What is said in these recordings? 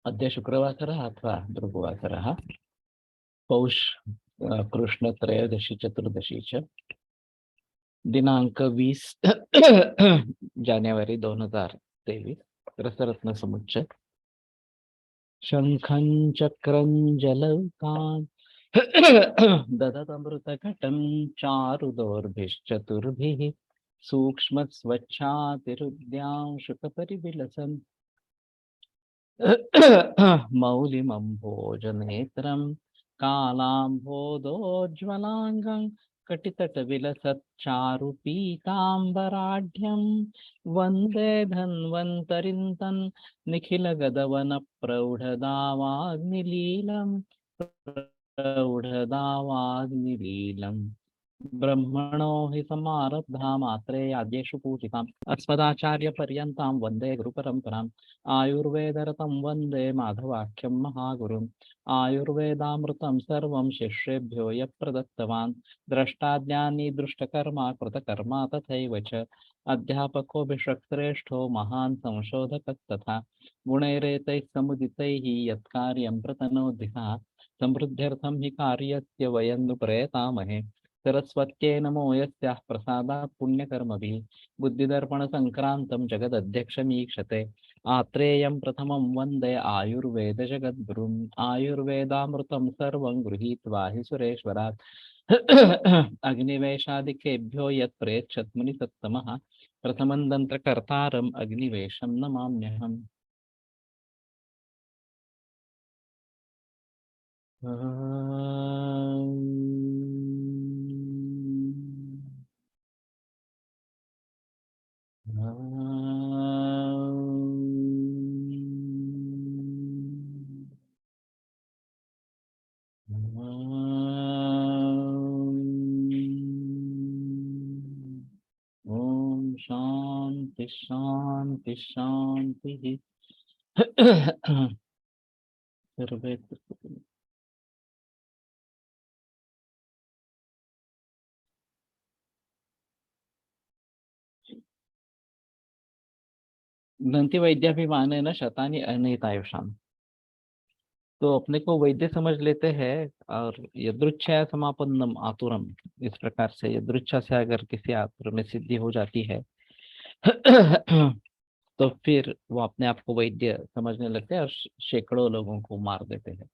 अद्य शुक्रवासरः अथवा भृगुवासरः पौष कृष्ण त्रयोदशी चतुर्दशी च दिनांक 20 जानेवारी 2023 रसरत्न समुच्चय शंखं चक्रं जलौकान् ददतमृतघटं चारुदोर्भिश्चतुर्भिः सूक्ष्मस्वच्छातिरुद्यां शुकपरिविलसन् मौलिमम्भोजनेत्रं कालाम्भोदोज्ज्वलाङ्गं कटितटविलसच्चारुपीताम्बराढ्यं वन्दे धन्वन्तरिं तं निखिलगदवनप्रौढदावाग्निलीलं प्रौढदावाग्निलीलम् ब्रह्मणो हि समारब्धा मात्रेयाद्येषु पूजिताम् अस्मदाचार्यपर्यन्तां वन्दे गुरुपरम्पराम् आयुर्वेदरतं वन्दे माधवाख्यं महागुरुम् आयुर्वेदामृतं सर्वं शिष्येभ्यो यः प्रदत्तवान् द्रष्टाज्ञानी दृष्टकर्मा कृतकर्मा तथैव च अध्यापकोऽभिषक्श्रेष्ठो महान् संशोधकस्तथा गुणैरेतैः समुदितैः यत्कार्यं प्रतनोधिकः समृद्ध्यर्थं हि कार्यस्य वयं नु प्रयतामहे सरस्वत्यै नमो यस्याः प्रसादात् पुण्यकर्मभिः बुद्धिदर्पणसङ्क्रान्तं जगदध्यक्षमीक्षते आत्रेयं प्रथमं वन्दे आयुर्वेदजगद्गुरुम् आयुर्वेदामृतं सर्वं गृहीत्वा हि सुरेश्वरात् अग्निवेशादिकेभ्यो यत् प्रेच्छत् मुनिसत्तमः प्रथमं दन्त्रकर्तारम् अग्निवेशं नमाम्यहम्। ओम शांति शांति शांति। सर्वे नंति वैद्याभिमानेन शतानि अनिहितायुषाम्। तो अपने को वैद्य समझ लेते हैं और यदृच्छया समापन्नम आतुरम, इस प्रकार से यदृच्छा से अगर किसी आतुर में सिद्धि हो जाती है तो फिर वो अपने आप को वैद्य समझने लगते हैं और सैकड़ों लोगों को मार देते हैं।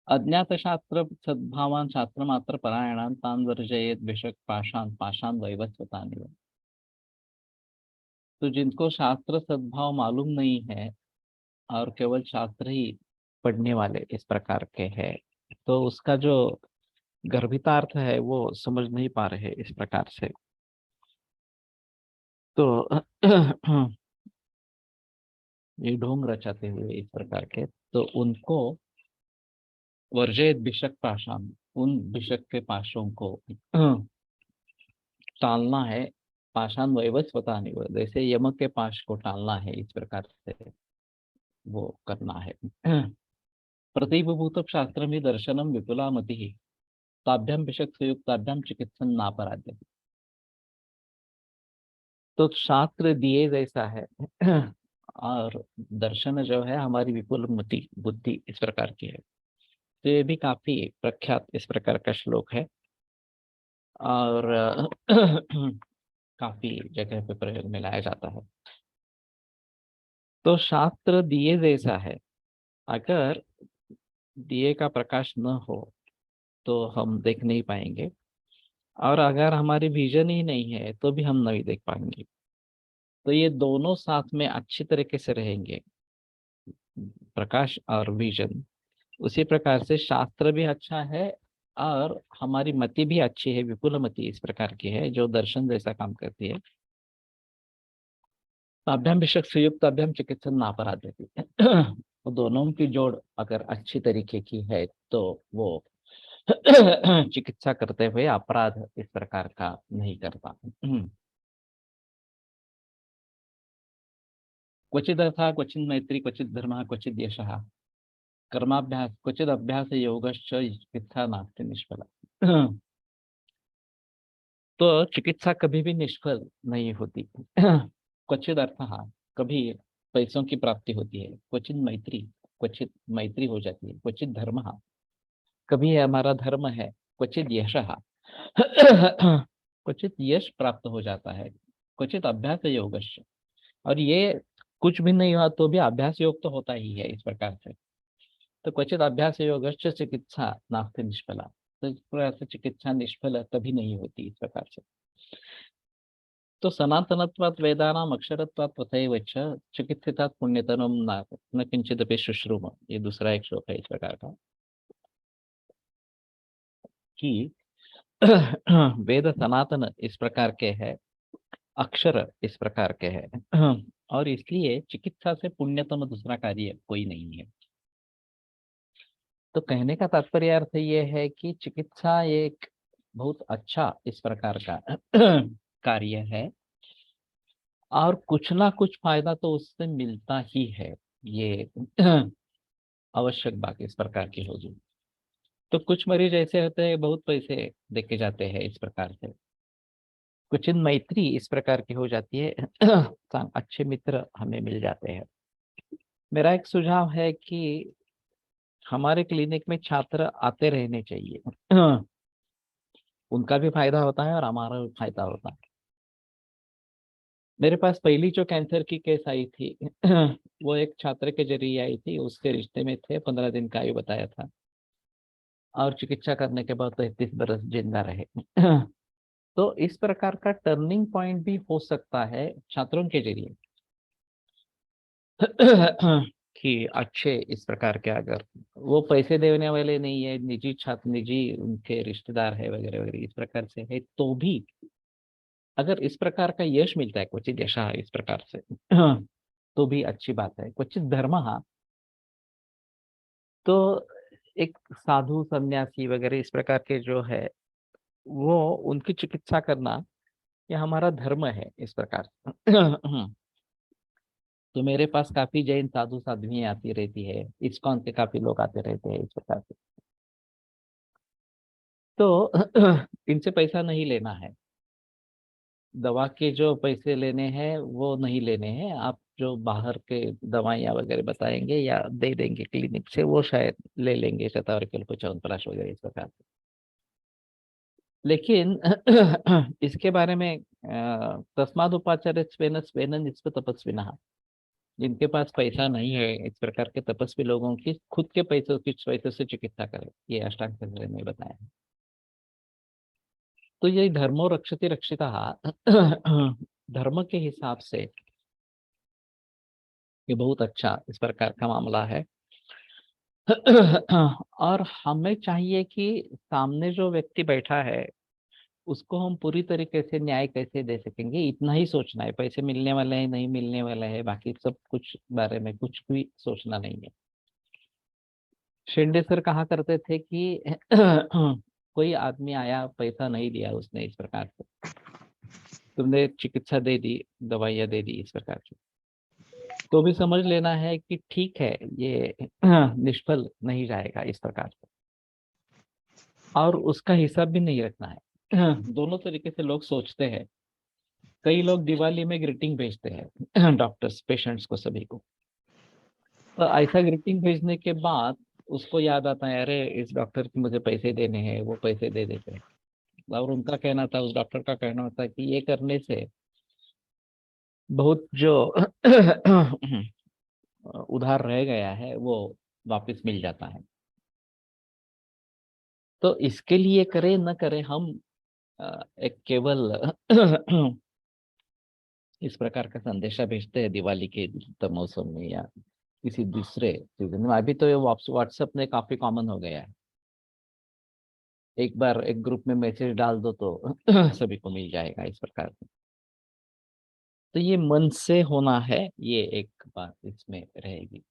अज्ञात शास्त्र सद्भावान शास्त्र मात्र परायणान तान वर्जयेत विषक पाषाण पाषाण वैवस्वतानि। तो जिनको शास्त्र सद्भाव मालूम नहीं है और केवल शास्त्र ही पढ़ने वाले इस प्रकार के हैं, तो उसका जो गर्भितार्थ है वो समझ नहीं पा रहे इस प्रकार से। तो ये ढोंग रचाते हुए इस प्रकार के, तो उनको वर्जयत भिषक पाशान, उन भिषक के पाशों को टालना है। पाषाण वैवस्वता निव, जैसे यमक के पाश को टालना है, इस प्रकार से वो करना है। प्रतिभूत शास्त्र में दर्शनम विपुला मति ताभ्याम भिषक संयुक्ताभ्याम चिकित्सन नापराध्य। तो शास्त्र दिए जैसा है और दर्शन जो है हमारी विपुल मति बुद्धि इस प्रकार की है। तो ये भी काफी प्रख्यात इस प्रकार का श्लोक है और काफी जगह पे प्रयोग में लाया जाता है। तो शास्त्र दिए जैसा है, अगर दिए का प्रकाश न हो तो हम देख नहीं पाएंगे, और अगर हमारी विजन ही नहीं है तो भी हम नहीं देख पाएंगे। तो ये दोनों साथ में अच्छी तरीके से रहेंगे, प्रकाश और विजन। उसी प्रकार से शास्त्र भी अच्छा है और हमारी मति भी अच्छी है, विपुल मति इस प्रकार की है जो दर्शन जैसा काम करती है। अभ्याम विषक संयुक्त अभ्याम चिकित्सन नापराध देती है। तो दोनों की जोड़ अगर अच्छी तरीके की है तो वो चिकित्सा करते हुए अपराध इस प्रकार का नहीं करता। क्वचिद अर्था क्वचिन मैत्री क्वचित धर्म क्वचित यशः कर्माभ्यास क्वचित अभ्यास योगश्च चिकित्सा नास्ति निष्फला। तो चिकित्सा कभी भी निष्फल नहीं होती। क्वचित अर्थः, कभी पैसों की प्राप्ति होती है, क्वचित मैत्री हो जाती है, क्वचित धर्मः, कभी हमारा धर्म है, क्वचित यशः, क्वचित यश प्राप्त हो जाता है, क्वचित अभ्यास योगश्च, और ये कुछ भी नहीं हुआ तो भी अभ्यास योग तो होता ही है इस प्रकार से। तो क्वचित अभ्यास योगश्च चिकित्सा नास्ति निष्फला, तो इस प्रकार से चिकित्सा निष्फल कभी नहीं होती इस प्रकार से। तो सनातनत्वात् वेदानाम् अक्षरत्वात् तथैव च चिकित्सितात् पुण्यतरं न किंचिदपि शुश्रूम, ये दूसरा एक श्लोक है इस प्रकार का कि वेद सनातन इस प्रकार के है, अक्षर इस प्रकार के है, और इसलिए चिकित्सा से पुण्यतम दूसरा कार्य कोई नहीं है। तो कहने का तात्पर्य अर्थ ये है कि चिकित्सा एक बहुत अच्छा इस प्रकार का कार्य है, और कुछ ना कुछ फायदा तो उससे मिलता ही है, ये आवश्यक बात इस प्रकार की होगी। तो कुछ मरीज ऐसे होते हैं बहुत पैसे देके जाते हैं इस प्रकार से, कुछ मैत्री इस प्रकार की हो जाती है, अच्छे मित्र हमें मिल जाते हैं। मेरा एक सुझाव है कि हमारे क्लिनिक में छात्र आते रहने चाहिए, उनका भी फायदा होता है और हमारा भी फायदा होता है। मेरे पास पहली जो कैंसर की केस आई थी, वो एक छात्र के जरिए आई थी, उसके रिश्ते में थे, 15 दिन का आयु बताया था, और चिकित्सा करने के बाद 33 बरस जिंदा रहे। तो इस प्रकार का टर्निंग पॉइंट भी हो सकता है छात्रों के जरिए, कि अच्छे इस प्रकार के, अगर वो पैसे देने वाले नहीं है, निजी छात्र, निजी उनके रिश्तेदार है वगैरह वगैरह इस प्रकार से है, तो भी अगर इस प्रकार का यश मिलता है, क्वचित यशः इस प्रकार से, तो भी अच्छी बात है। क्वचित धर्मः, तो एक साधु सन्यासी वगैरह इस प्रकार के जो है, वो उनकी चिकित्सा करना ये हमारा धर्म है इस प्रकार से। तो मेरे पास काफी जैन साधु साध्वियाँ आती रहती है, इस्कॉन के काफी लोग आते रहते हैं इस प्रकार से। तो इनसे पैसा नहीं लेना है, दवा के जो पैसे लेने हैं वो नहीं लेने हैं, आप जो बाहर के दवाइयाँ वगैरह बताएंगे या दे देंगे क्लिनिक से, वो शायद ले लेंगे, शतावरी च्यवनप्राश वगैरह इस प्रकार से। लेकिन इसके बारे में तस्माद् उपाचार्य स्वेन स्वेन निस्व तपस्विनः, जिनके पास पैसा नहीं है, इस प्रकार के तपस्वी लोगों की खुद के पैसों से चिकित्सा करें, ये अष्टांग हृदय में बताया है। तो ये धर्मो रक्षति रक्षितः, धर्म के हिसाब से ये बहुत अच्छा इस प्रकार का मामला है। और हमें चाहिए कि सामने जो व्यक्ति बैठा है उसको हम पूरी तरीके से न्याय कैसे दे सकेंगे, इतना ही सोचना है। पैसे मिलने वाले हैं नहीं मिलने वाले हैं, बाकी सब कुछ बारे में कुछ भी सोचना नहीं है। शेंडे सर कहा करते थे कि कोई आदमी आया, पैसा नहीं दिया उसने इस प्रकार से, तुमने चिकित्सा दे दी, दवाइयाँ दे दी इस प्रकार से, तो भी समझ लेना है कि ठीक है, ये निष्फल नहीं जाएगा इस प्रकार से, और उसका हिसाब भी नहीं रखना है। दोनों तरीके से लोग सोचते हैं। कई लोग दिवाली में ग्रीटिंग भेजते हैं डॉक्टर्स पेशेंट्स को, सभी को, तो ऐसा ग्रीटिंग भेजने के बाद उसको याद आता है, अरे इस डॉक्टर की मुझे पैसे देने हैं, वो पैसे दे देते हैं। और उनका कहना था, उस डॉक्टर का कहना था कि ये करने से बहुत जो उधार रह गया है वो वापस मिल जाता है। तो इसके लिए करे न करे, हम एक केवल इस प्रकार का संदेशा भेजते हैं दिवाली के मौसम में या किसी दूसरे सीजन में। अभी तो ये व्हाट्सएप में काफी कॉमन हो गया है, एक बार एक ग्रुप में मैसेज डाल दो तो सभी को मिल जाएगा इस प्रकार से। तो ये मन से होना है, ये एक बात इसमें रहेगी।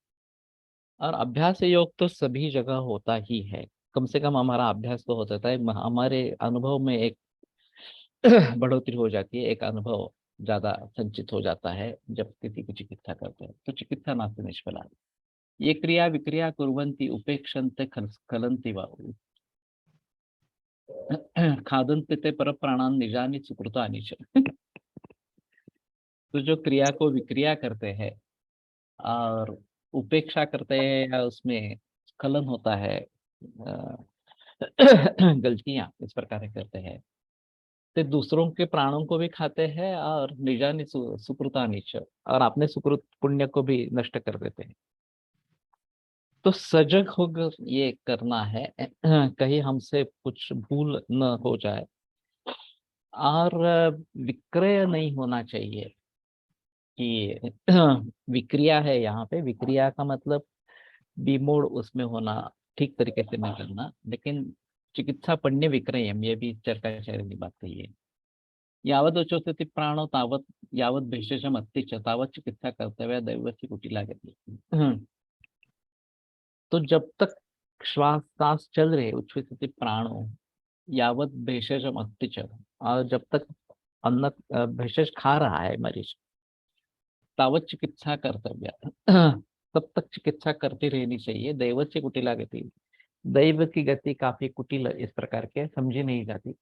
और अभ्यास योग तो सभी जगह होता ही है, कम से कम हमारा अभ्यास तो हो जाता है, हमारे अनुभव में एक बढ़ोतरी हो जाती है, एक अनुभव ज्यादा संचित हो जाता है जब किसी की चिकित्सा करते हैं। तो चिकित्सा नास्ति निष्फला, ये क्रिया विक्रिया कुर्वन्ति उपेक्षन्ते स्खलन्ति वा खादन्ति ते पर प्राणान निजानि सुकृतानि च। तो जो क्रिया को विक्रिया करते हैं और उपेक्षा करते हैं या उसमें स्खलन होता है, गलतियां इस प्रकार करते हैं, तो दूसरों के प्राणों को भी खाते हैं और निजानी सुकृता नीच, और अपने सुकृत पुण्य को भी नष्ट कर देते हैं। तो सजग होकर ये करना है, कहीं हमसे कुछ भूल न हो जाए, और विक्रय नहीं होना चाहिए कि विक्रिया है, यहाँ पे विक्रिया का मतलब विमूढ़ उसमें होना, ठीक तरीके से नहीं करना, लेकिन चिकित्सा पण्य विक्रयम, ये भी चरकाचार्य की बात कही है। यावद उच्चोस्थिति प्राणो तावत यावत भेषजम अस्ति च तावत चिकित्सा कर्तव्य दैवस्य कुटिला गति। तो जब तक श्वास सांस चल रहे उच्छ्वसित प्राणों, यावत भेषजम अस्ति च, और जब तक अन्न भेषज खा रहा है मरीज, तावत चिकित्सा कर्तव्य, तब तक चिकित्सा करती रहनी चाहिए। दैवस्य कुटिला गति, दैव की गति काफी कुटिल इस प्रकार के समझी नहीं जाती।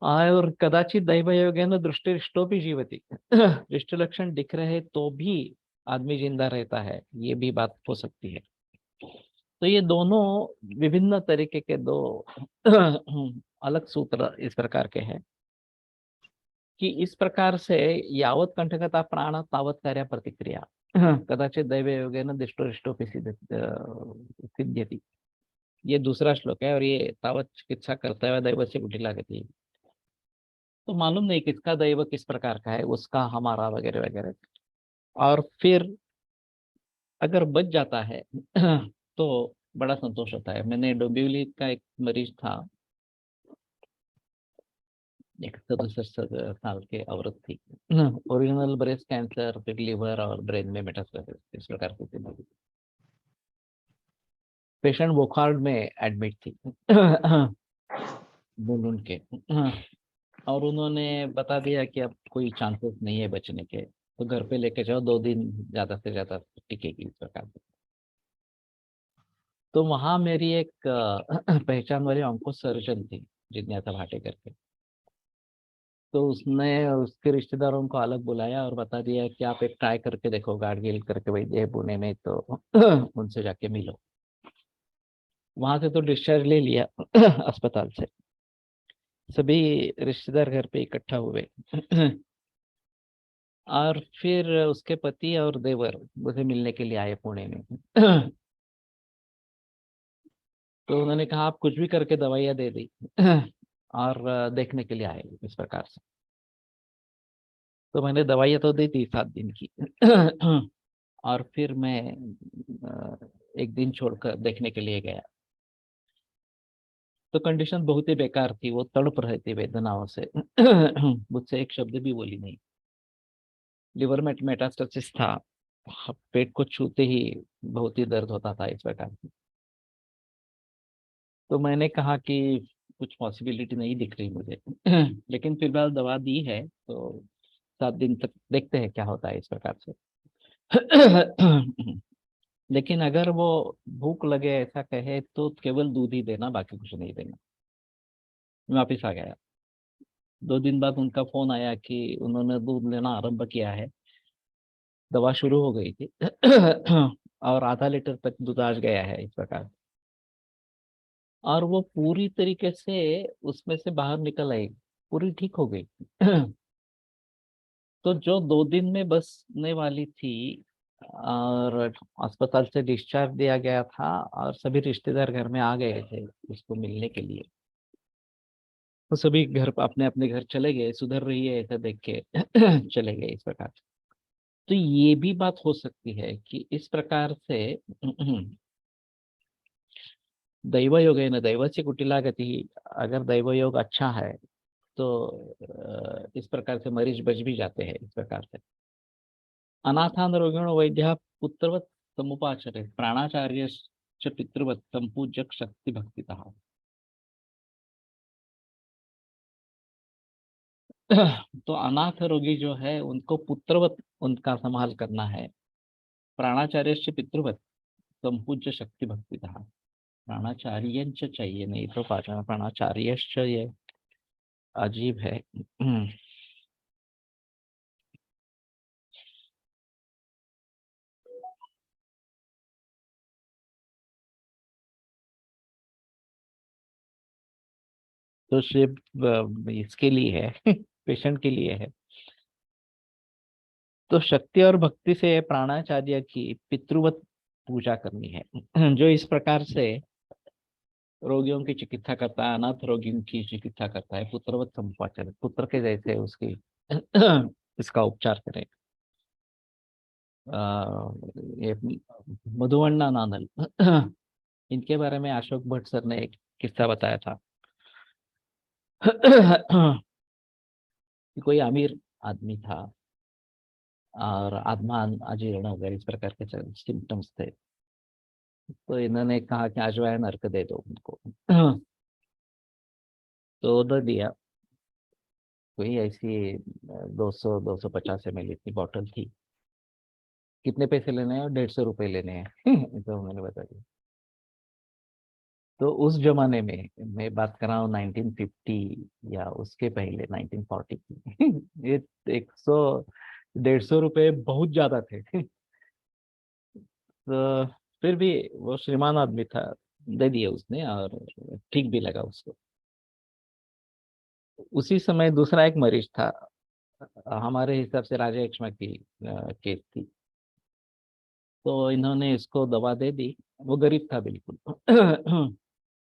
और कदाचित दैव योगेन दृष्टि भी जीवती, दृष्टि लक्षण दिख रहे तो भी आदमी जिंदा रहता है, ये भी बात हो सकती है। तो ये दोनों विभिन्न तरीके के दो अलग सूत्र इस प्रकार के हैं कि इस प्रकार से यावत कंठगता प्राण तावत कार्य प्रतिक्रिया, कदाचित दैव योगेन दृष्टो सिद्ध्यति, ये दूसरा श्लोक है। और ये तावत चिकित्सा करता हुआ दैव से कुटिला गति, तो मालूम नहीं किसका दैव किस प्रकार का है, उसका हमारा वगैरह वगैरह। और फिर अगर बच जाता है तो बड़ा संतोष होता है। मैंने डोंबिवली का एक मरीज था, एक 67 साल के औरत थी, ओरिजिनल ब्रेस्ट कैंसर, फिर लिवर और ब्रेन में मेटास्टेसिस इस प्रकार की थी। पेशेंट वोखार्ड में एडमिट थी, बूंद के, और उन्होंने बता दिया कि अब कोई चांसेस नहीं है बचने के, तो घर पे लेके जाओ, 2 दिन ज्यादा से ज्यादा टिकेगी इस प्रकार से। तो वहां मेरी एक पहचान वाली ऑन्को सर्जन थी, जिज्ञासा भाटे करके। तो उसने उसके रिश्तेदारों को अलग बुलाया और बता दिया कि आप एक ट्राई करके देखो, गार्डगिल करके वैद्य है पुणे में, तो उनसे जाके मिलो। वहां से तो डिस्चार्ज ले लिया अस्पताल से, सभी रिश्तेदार घर पे इकट्ठा हुए। और फिर उसके पति और देवर मुझे मिलने के लिए आए पुणे में। तो उन्होंने कहा आप कुछ भी करके दवाइयाँ दे दी, और देखने के लिए आए इस प्रकार से। तो मैंने दवाइयाँ तो दी थी 7 दिन की, और फिर मैं एक दिन छोड़कर देखने के लिए गया। तो कंडीशन बहुत ही बेकार थी, वो तड़प रहे थे वेदनाओं से। मुझसे एक शब्द भी बोली नहीं। लिवर में मेटास्टेसिस था, पेट को छूते ही बहुत ही दर्द होता था इस प्रकार से। तो मैंने कहा कि कुछ पॉसिबिलिटी नहीं दिख रही मुझे, लेकिन फिलहाल दवा दी है, तो 7 दिन तक देखते हैं क्या होता है इस प्रकार से। लेकिन अगर वो भूख लगे ऐसा कहे तो केवल दूध ही देना, बाकी कुछ नहीं देना। मैं वापिस आ गया। 2 दिन बाद उनका फोन आया कि उन्होंने दूध लेना आरंभ किया है, दवा शुरू हो गई थी। और आधा लीटर तक दूध आज गया है इस प्रकार। और वो पूरी तरीके से उसमें से बाहर निकल आई, पूरी ठीक हो गई। तो जो 2 दिन में बसने वाली थी, और अस्पताल से डिस्चार्ज दिया गया था, और सभी रिश्तेदार घर में आ गए थे उसको मिलने के लिए, तो सभी घर अपने अपने घर चले गए, सुधर रही है ऐसा देख के चले गए इस प्रकार। तो ये भी बात हो सकती है कि इस प्रकार से दैव योग है ना, दैव से कुटिला गति, अगर दैव योग अच्छा है तो इस प्रकार से मरीज बच भी जाते हैं इस प्रकार से। अनाथान रोगिणो वैद्य पुत्रवत समुपाचरे प्राणाचार्य पितृवत संपूजक शक्ति भक्तितः। तो अनाथ रोगी जो है उनको पुत्रवत उनका संभाल करना है, प्राणाचार्य पितृवत संपूज्य शक्ति भक्तितः। प्राणाचार्य चाहिए, नहीं तो प्राणाचार्य, ये अजीब है। तो सिर्फ इसके लिए है, पेशेंट के लिए है। तो शक्ति और भक्ति से प्राणाचार्य की पितृवत पूजा करनी है। जो इस प्रकार से रोगियों की चिकित्सा करता है, अनाथ रोगियों की चिकित्सा करता है, पुत्रवत समुपाचार, पुत्र के जैसे उसकी इसका उपचार करें। ये मधुवन्ना नानल, इनके बारे में अशोक भट्ट सर ने एक किस्सा बताया था। कि कोई अमीर आदमी था और आत्मा अजीर्ण वगैरह इस प्रकार के सिम्टम्स थे। तो इन्होंने कहा कि अजवाइन अर्क दे दो उनको। तो दे दिया। कोई ऐसी 200-250 ml की बॉटल थी। कितने पैसे लेने हैं? 150 रुपए लेने हैं। तो मैंने बता दिया। तो उस जमाने में, मैं बात कर रहा हूँ 1950 या उसके पहले 1940 की। ये 100-150 रुपए बहुत ज्यादा थे। तो फिर भी वो श्रीमान आदमी था, दे दिए उसने, और ठीक भी लगा उसको। उसी समय दूसरा एक मरीज था, हमारे हिसाब से राजा एक्ष्मा की केस थी। तो इन्होंने इसको दवा दे दी। वो गरीब था बिल्कुल।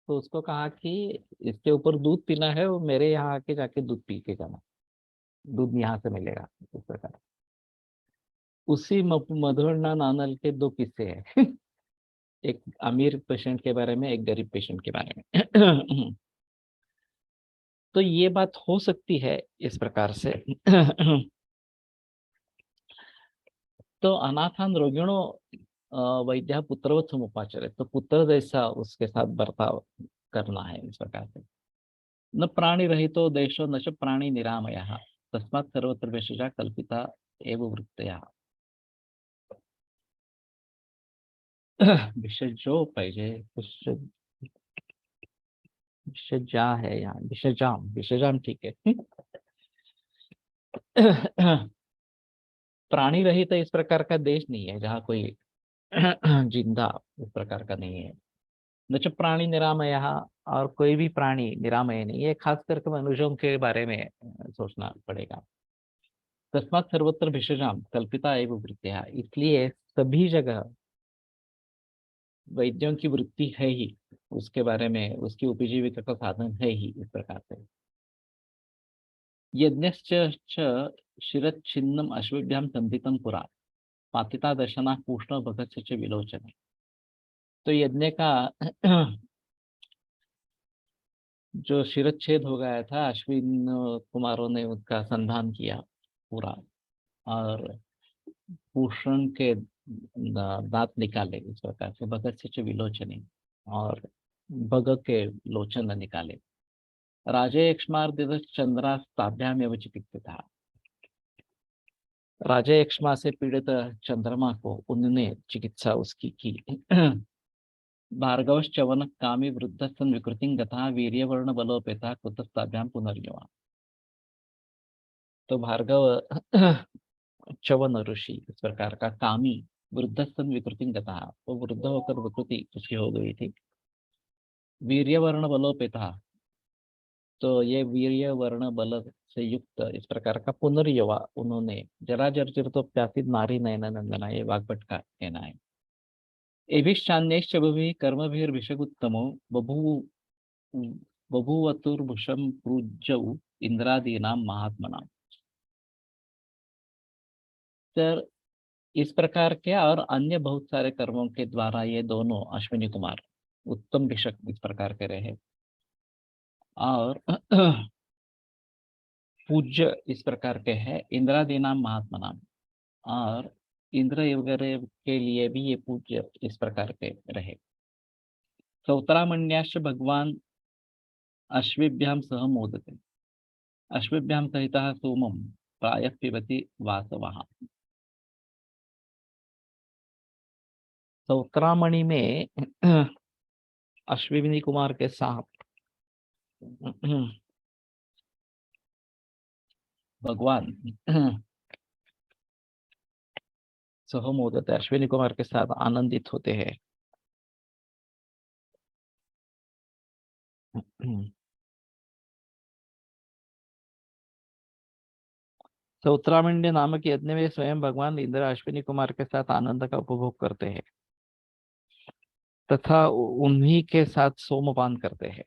तो उसको कहा कि इसके ऊपर दूध पीना है, वो मेरे यहाँ आके जाके दूध पी के जाना, दूध यहाँ से मिलेगा, इस प्रकार। उसी मधुरना नानल के दो किस्से हैं। एक अमीर पेशेंट के बारे में, एक गरीब पेशेंट के बारे में। तो ये बात हो सकती है इस प्रकार से। तो अनाथान रोगिणो वैद्य पुत्रवत समुपाचर, तो पुत्र जैसा उसके साथ बर्ताव करना है इस प्रकार से। न प्राणी रहितो देशो न च प्राणी निरामयः, तस्मात् सर्वत्र भेषजा कल्पिता एव वृत्तयः। विषजो पाहिजे, विषजा है यहाँ, विषजाम, विषजाम ठीक है। प्राणी रहित इस प्रकार का देश नहीं है जहाँ कोई जिंदा इस प्रकार का नहीं है। न च प्राणी निरामय, और कोई भी प्राणी निरामय नहीं है, खास करके मनुष्यों के बारे में सोचना पड़ेगा। तस्मात् सर्वत्र भिषजाम कल्पिता एवं वृत्तिया, इसलिए सभी जगह वैद्यों की वृत्ति है ही, उसके बारे में, उसकी उपजीविका का साधन है ही इस प्रकार से। यज्ञश्च च शिरच्छिन्नम अश्वभ्याम संधितम पुरा, पातिता दर्शना पूर्ण भगत च विलोचन। तो यज्ञ का जो शिरच्छेद हो गया था, अश्विन कुमारों ने उसका संधान किया पूरा, और पूषण के दांत निकाले इस प्रकार से, भगत से विलोचने, और भग के लोचन निकाले। राजे यक्ष्मार्दित चंद्रा ताभ्याम एवं चिकित्सिता, राजे यक्ष्मा से पीड़ित चंद्रमा को उन्होंने चिकित्सा उसकी की। भार्गवश्चवन कामी वृद्ध सन विकृति गथा वीर्यवर्ण बलोपेता कुतस्ताभ्याम पुनर्युवा। तो भार्गव च्यवन ऋषि इस प्रकार का कामी, वृद्ध सन विकृति गता, वो वृद्ध होकर विकृति उसकी हो गई थी। वीर्यवर्ण बलोपेता, तो ये वीर्य वर्ण बल से युक्त इस प्रकार का पुनर्युवा उन्होंने, जरा जर्जर तो प्यासित नारी नयन नंदना, ये वाग्भट का कहना है। एभिश्चान्यश्च बहुभिः कर्मभिर्भिषगुत्तमो बभू बभूवतुर्भुषं पूज्यौ इंद्रादीनां महात्मनाम्। तर इस प्रकार के और अन्य बहुत सारे कर्मों के द्वारा ये दोनों अश्विनी कुमार उत्तम भिषक इस प्रकार के रहे, और पूज्य इस प्रकार के हैं इंद्रादि नाम महात्मा नाम, और इंद्र वगैरह के लिए भी ये पूज्य इस प्रकार के रहे। सौत्रामण्याश्च भगवान अश्विभ्याम सह मोदते, अश्विभ्याम सहितः सोमम प्रायः पिबति वासवः। सौत्रामणि में अश्विनी कुमार के साथ भगवान सहमोदत है, अश्विनी कुमार के साथ आनंदित होते हैं। तो उत्तरामंडी नामक यज्ञ में स्वयं भगवान इंद्र अश्विनी कुमार के साथ आनंद का उपभोग करते हैं तथा उन्हीं के साथ सोमपान करते हैं।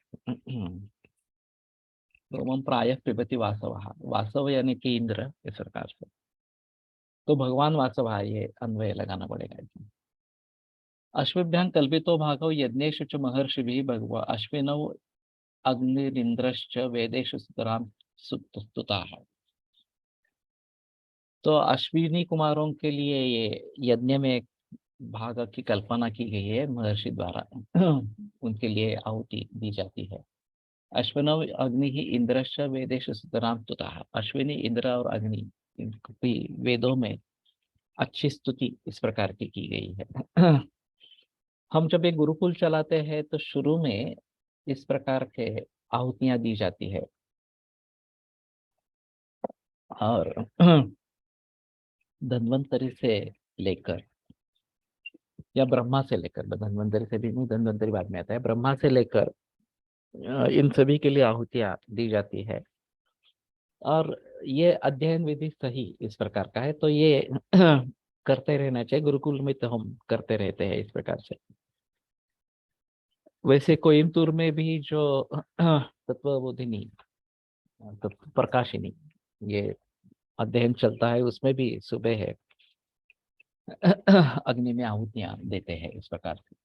सोमम प्रायः पिबति वासव, वासव यानी कि इंद्र इस प्रकार से। तो भगवान वासव, ये अन्वय लगाना पड़ेगा इसमें। अश्वभ्यां कल्पितो भागो यज्ञेषु च महर्षिभिः भगवा अश्विनौ अग्निरिंद्रश्च वेदेषु सुतरां स्तुताः। तो अश्विनी कुमारों के लिए ये यज्ञ में एक भाग की कल्पना की गई है महर्षि द्वारा। उनके लिए आहुति दी जाती है। अश्विनव अग्नि ही इंद्रश्च वेदेषु सुतरां स्तुताः। अश्विनी, इंद्र और अग्नि, इनकी वेदों में अच्छी स्तुति इस प्रकार की गई है। हम जब एक गुरुकुल चलाते हैं तो शुरू में इस प्रकार के आहुतियां दी जाती है। और धन्वंतरि से लेकर या ब्रह्मा से लेकर, धन्वंतरि से भी नहीं, धन्वंतरि बाद में आता है, ब्रह्मा से लेकर इन सभी के लिए आहुतियां दी जाती है। और ये अध्ययन विधि सही इस प्रकार का है, तो ये करते रहना चाहिए। गुरुकुल में तो हम करते रहते हैं इस प्रकार से। वैसे कोयम्बतूर में भी जो तत्वबोधिनी, तत्व प्रकाशिनी, ये अध्ययन चलता है, उसमें भी सुबह है अग्नि में आहुतियां देते हैं इस प्रकार से।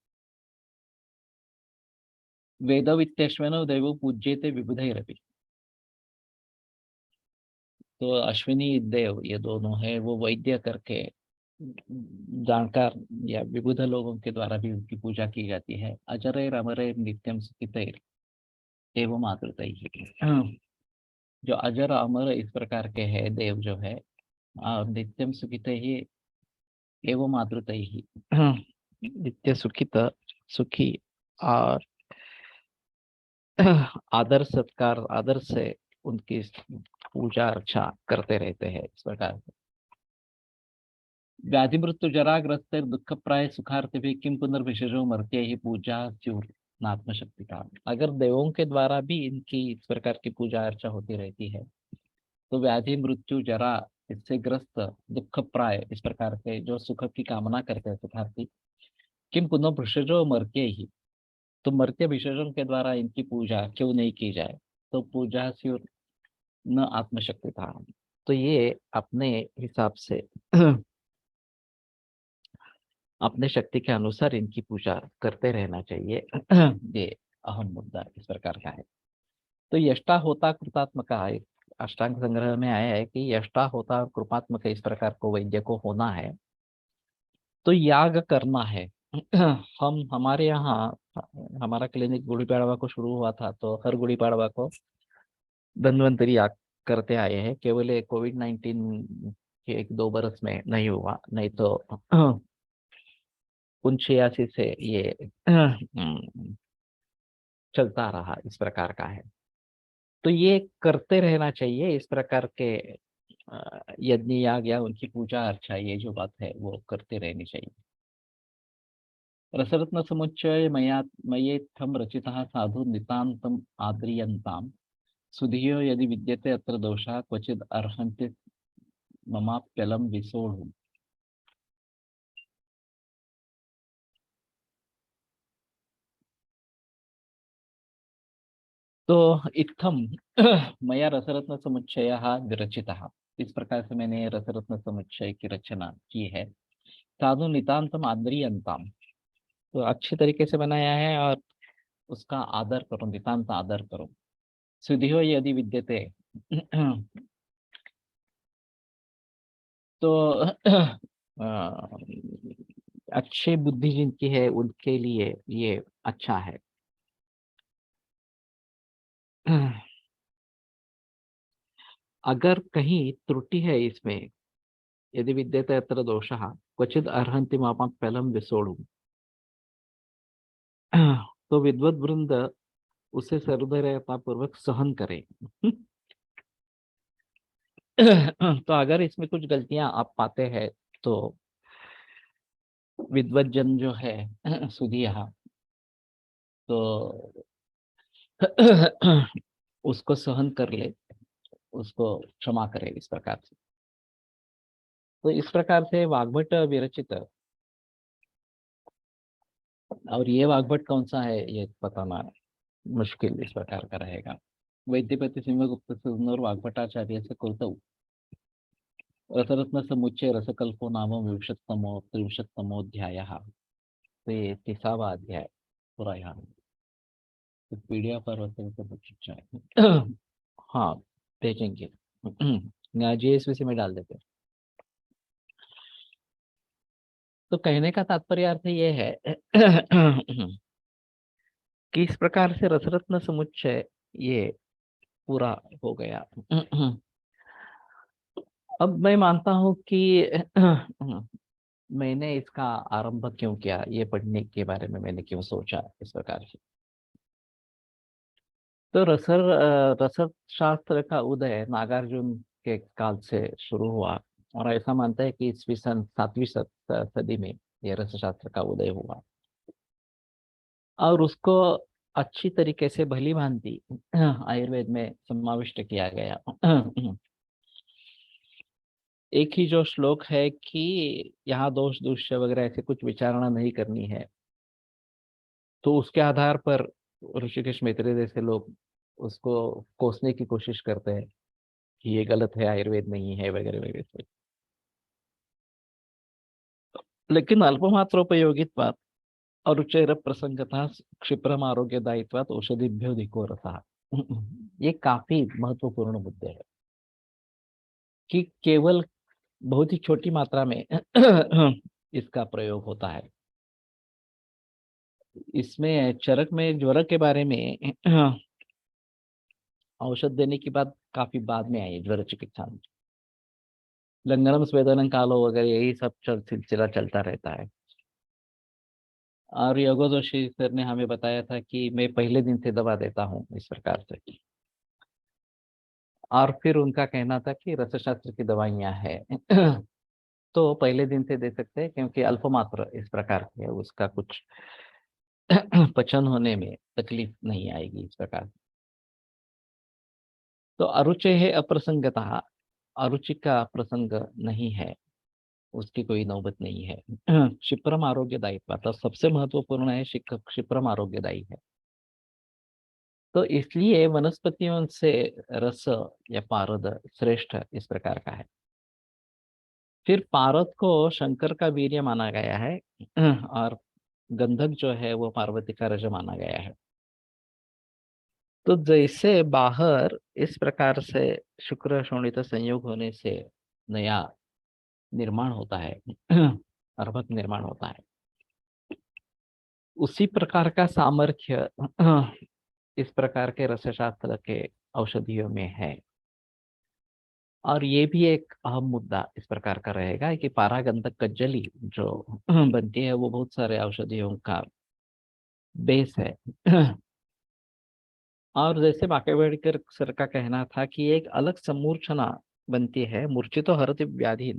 वेदवित्यश्विनो देवो पूज्यते विबुधैरपि। तो अश्विनी देव ये दोनों है, वो वैद्य करके जानकार या विबुध लोगों के द्वारा भी उनकी पूजा की जाती है। अजरैर अमरैर नित्यम सुखितैर एवं मातृतैः। जो अजर अमर इस प्रकार के है देव जो है, और नित्यम सुखितैः एवं मातृतैः। नित्य सुखित, सुखी और आदर सत्कार, आदर से उनकी पूजा अर्चा करते रहते हैं इस प्रकार से। व्याधि मृत्यु जराग्रस्त दुख प्राय सुखार्थ भी किम पुनर्विशेषो मर्त्य ही पूजा नात्मशक्ति का। अगर देवों के द्वारा भी इनकी इस प्रकार की पूजा अर्चा होती रहती है, तो व्याधि मृत्यु जरा इससे ग्रस्त दुख प्राय इस प्रकार के जो सुख की कामना करते हैं सुखार्थी, किम पुनः भिषजो मर्त्य ही, तो मर्त्य भिषजों के द्वारा इनकी पूजा क्यों नहीं की जाए। तो पूजा स्युर न आत्मशक्ति था। तो ये अपने हिसाब से अपने शक्ति के अनुसार इनकी पूजा करते रहना चाहिए। ये अहम मुद्दा इस प्रकार का है। तो यष्टा होता कृतात्मक, एक अष्टांग संग्रह में आया है कि यष्टा होता और कृपात्मक इस प्रकार को वैद्य को होना है तो याग करना है। हम हमारे यहाँ, हमारा क्लिनिक गुड़ी पड़वा को शुरू हुआ था, तो हर गुड़ी पड़वा को धन्वंतरी याग करते आए हैं। केवल कोविड-19 के 1-2 बरस में नहीं हुआ, नहीं तो 1986 से ये चलता रहा इस प्रकार का है। तो ये करते रहना चाहिए इस प्रकार के यज्ञ याग या उनकी पूजा अर्चा, ये जो बात है वो करते रहनी चाहिए। रसरत्न समुच्चय मयेत्थम रचितः साधु नितान्तम आद्रियन्ताम सुधियो यदि विद्यते अत्र दोषः क्वचिद अर्हन्ति ममाप्यलम विसोढुम्। तो इत्थम मया रसरत्न समुच्चय विरचितः, इस प्रकार से मैंने रसरत्न समुच्चय की रचना की है। साधु नितांतम आद्रियंताम, तो अच्छी तरीके से बनाया है और उसका आदर करो, नितांत आदर करो। सुधियो यदि विद्यते, तो अच्छी बुद्धि जिनकी है उनके लिए ये अच्छा है। अगर कहीं त्रुटि है इसमें, यदि विद्यते अत्र दोषः क्वचिद अर्हन्ति मापापलम विसोढुम्, तो विद्वत वृंद उसे सर्वदयता पूर्वक सहन करे। तो अगर इसमें कुछ गलतियां आप पाते हैं तो विद्वत जन जो है सुधिया, तो उसको सहन कर ले, उसको क्षमा करे इस प्रकार से। तो इस प्रकार से वाग्भट विरचित, और ये वाग्भट कौन सा है ये बताना मुश्किल इस प्रकार का रहेगा। वैद्यपति सिंहगुप्त सुनोर वाग्भटाचार्य से कुलतौ रसरत्न समुच्चय रसकल्पो नाम त्रिंशत्तमोऽध्यायः। तो ये 30वां अध्याय पूरा यहाँ पीडीएफ पर हाँ भेजेंगे। जीएसवीसी में डाल देते हैं। तो कहने का तात्पर्य अर्थ ये है कि इस प्रकार से रसरत्न समुच्चय ये पूरा हो गया। अब मैं मानता हूँ कि मैंने इसका आरंभ क्यों किया, ये पढ़ने के बारे में मैंने क्यों सोचा इस प्रकार से। तो रसद शास्त्र का उदय नागार्जुन के काल से शुरू हुआ, और ऐसा मानता है कि ईस्वी सन 7वीं सदी में यह रस शास्त्र का उदय हुआ, और उसको अच्छी तरीके से भली भांति आयुर्वेद में समाविष्ट किया गया। एक ही जो श्लोक है कि यहाँ दोष दूष्य वगैरह ऐसे कुछ विचारणा नहीं करनी है, तो उसके आधार पर ऋषिकेश मैत्री जैसे लोग उसको कोसने की कोशिश करते हैं कि ये गलत है, आयुर्वेद नहीं है वगैरह वगैरह। लेकिन अल्पमात्रोपयोगित्वात् अरुचैर प्रसंगतः क्षिप्रम आरोग्यदायित्वात् औषधिभ्यो धिको रसः। ये काफी महत्वपूर्ण मुद्दे है कि केवल बहुत ही छोटी मात्रा में इसका प्रयोग होता है। इसमें चरक में ज्वर के बारे में औषध देने की बात काफी बाद में आई है, ज्वर चिकित्सा में। लंगरम स्वेदनम कालो वगैरह यही सब सिलसिला चलता रहता है। और योगो जोशी सर ने हमें बताया था कि मैं पहले दिन से दवा देता हूँ इस प्रकार से। और फिर उनका कहना था कि रसशास्त्र की दवाइयाँ हैं तो पहले दिन से दे सकते हैं, क्योंकि अल्पमात्र इस प्रकार के है, उसका कुछ पचन होने में तकलीफ नहीं आएगी इस प्रकार। तो अरुचि है अप्रसंगता, अरुचि का प्रसंग नहीं है, उसकी कोई नौबत नहीं है। क्षिप्रम आरोग्यदायित्व, तो सबसे महत्वपूर्ण है क्षिप्रम आरोग्यदायी है। तो इसलिए वनस्पतियों से रस या पारद श्रेष्ठ इस प्रकार का है। फिर पारद को शंकर का वीर्य माना गया है, और गंधक जो है वो पार्वती का रज माना गया है। तो जैसे बाहर इस प्रकार से शुक्र शोणित संयोग होने से नया निर्माण होता है, अर्भक निर्माण होता है, उसी प्रकार का सामर्थ्य इस प्रकार के रसशास्त्र के औषधियों में है। और ये भी एक अहम मुद्दा इस प्रकार का रहेगा कि पारागंधक कज्जली जो बनती है वो बहुत सारे औषधियों का बेस है। और जैसे बाकेवाडीकर सर का कहना था कि एक अलग समूर्छना बनती है, मूर्छितो हरति व्याधि।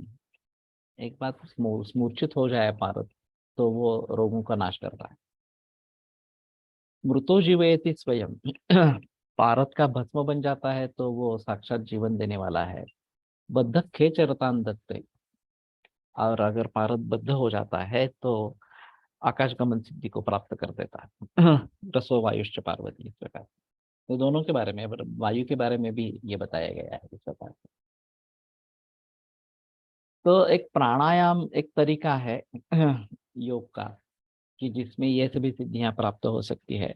एक बात मूर्छित हो जाए पारद तो वो रोगों का नाश करता है। मृतो जीवयति स्वयं पारद का भस्म बन जाता है तो वो साक्षात जीवन देने वाला है। बद्ध खेच रतान दत्ते, और अगर पारद बद्ध हो जाता है तो आकाश गमन सिद्धि को प्राप्त कर देता है। रसो वायुश्च पार्वती इस प्रकार। तो दोनों के बारे में, वायु के बारे में भी ये बताया गया है इस प्रकार से। तो एक प्राणायाम एक तरीका है योग का, कि जिसमें ये सभी सिद्धियां प्राप्त हो सकती है,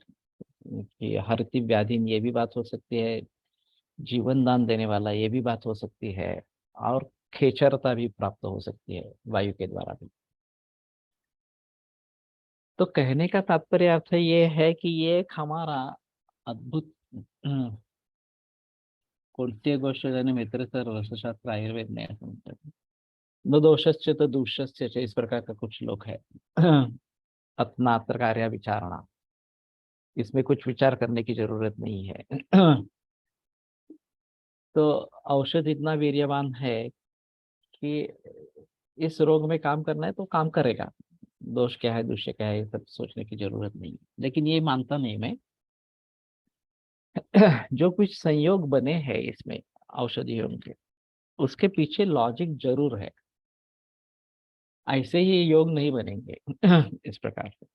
कि हरति व्याधि ये भी बात हो सकती है, जीवन दान देने वाला ये भी बात हो सकती है, और खेचरता भी प्राप्त हो सकती है वायु के द्वारा भी। तो कहने का तात्पर्य अर्थ ये है कि ये एक हमारा अद्भुत कोणती गोष्ट ज्याने मित्र सर रसशास्त्र आयुर्वेद में ऐसा म्हणतात, न दोषस्य तो दूष्यस्य च, इस प्रकार का कुछ लोग है। अत्नात्र कार्य विचारणा, इसमें कुछ विचार करने की जरूरत नहीं है। तो औषध इतना वीर्यवान है कि इस रोग में काम करना है तो काम करेगा। दोष क्या है दूष्य क्या है ये सब सोचने की जरूरत नहीं है। लेकिन ये मानता नहीं मैं, जो कुछ संयोग बने हैं इसमें औषधियों के, उसके पीछे लॉजिक जरूर है। ऐसे ही योग नहीं बनेंगे इस प्रकार से।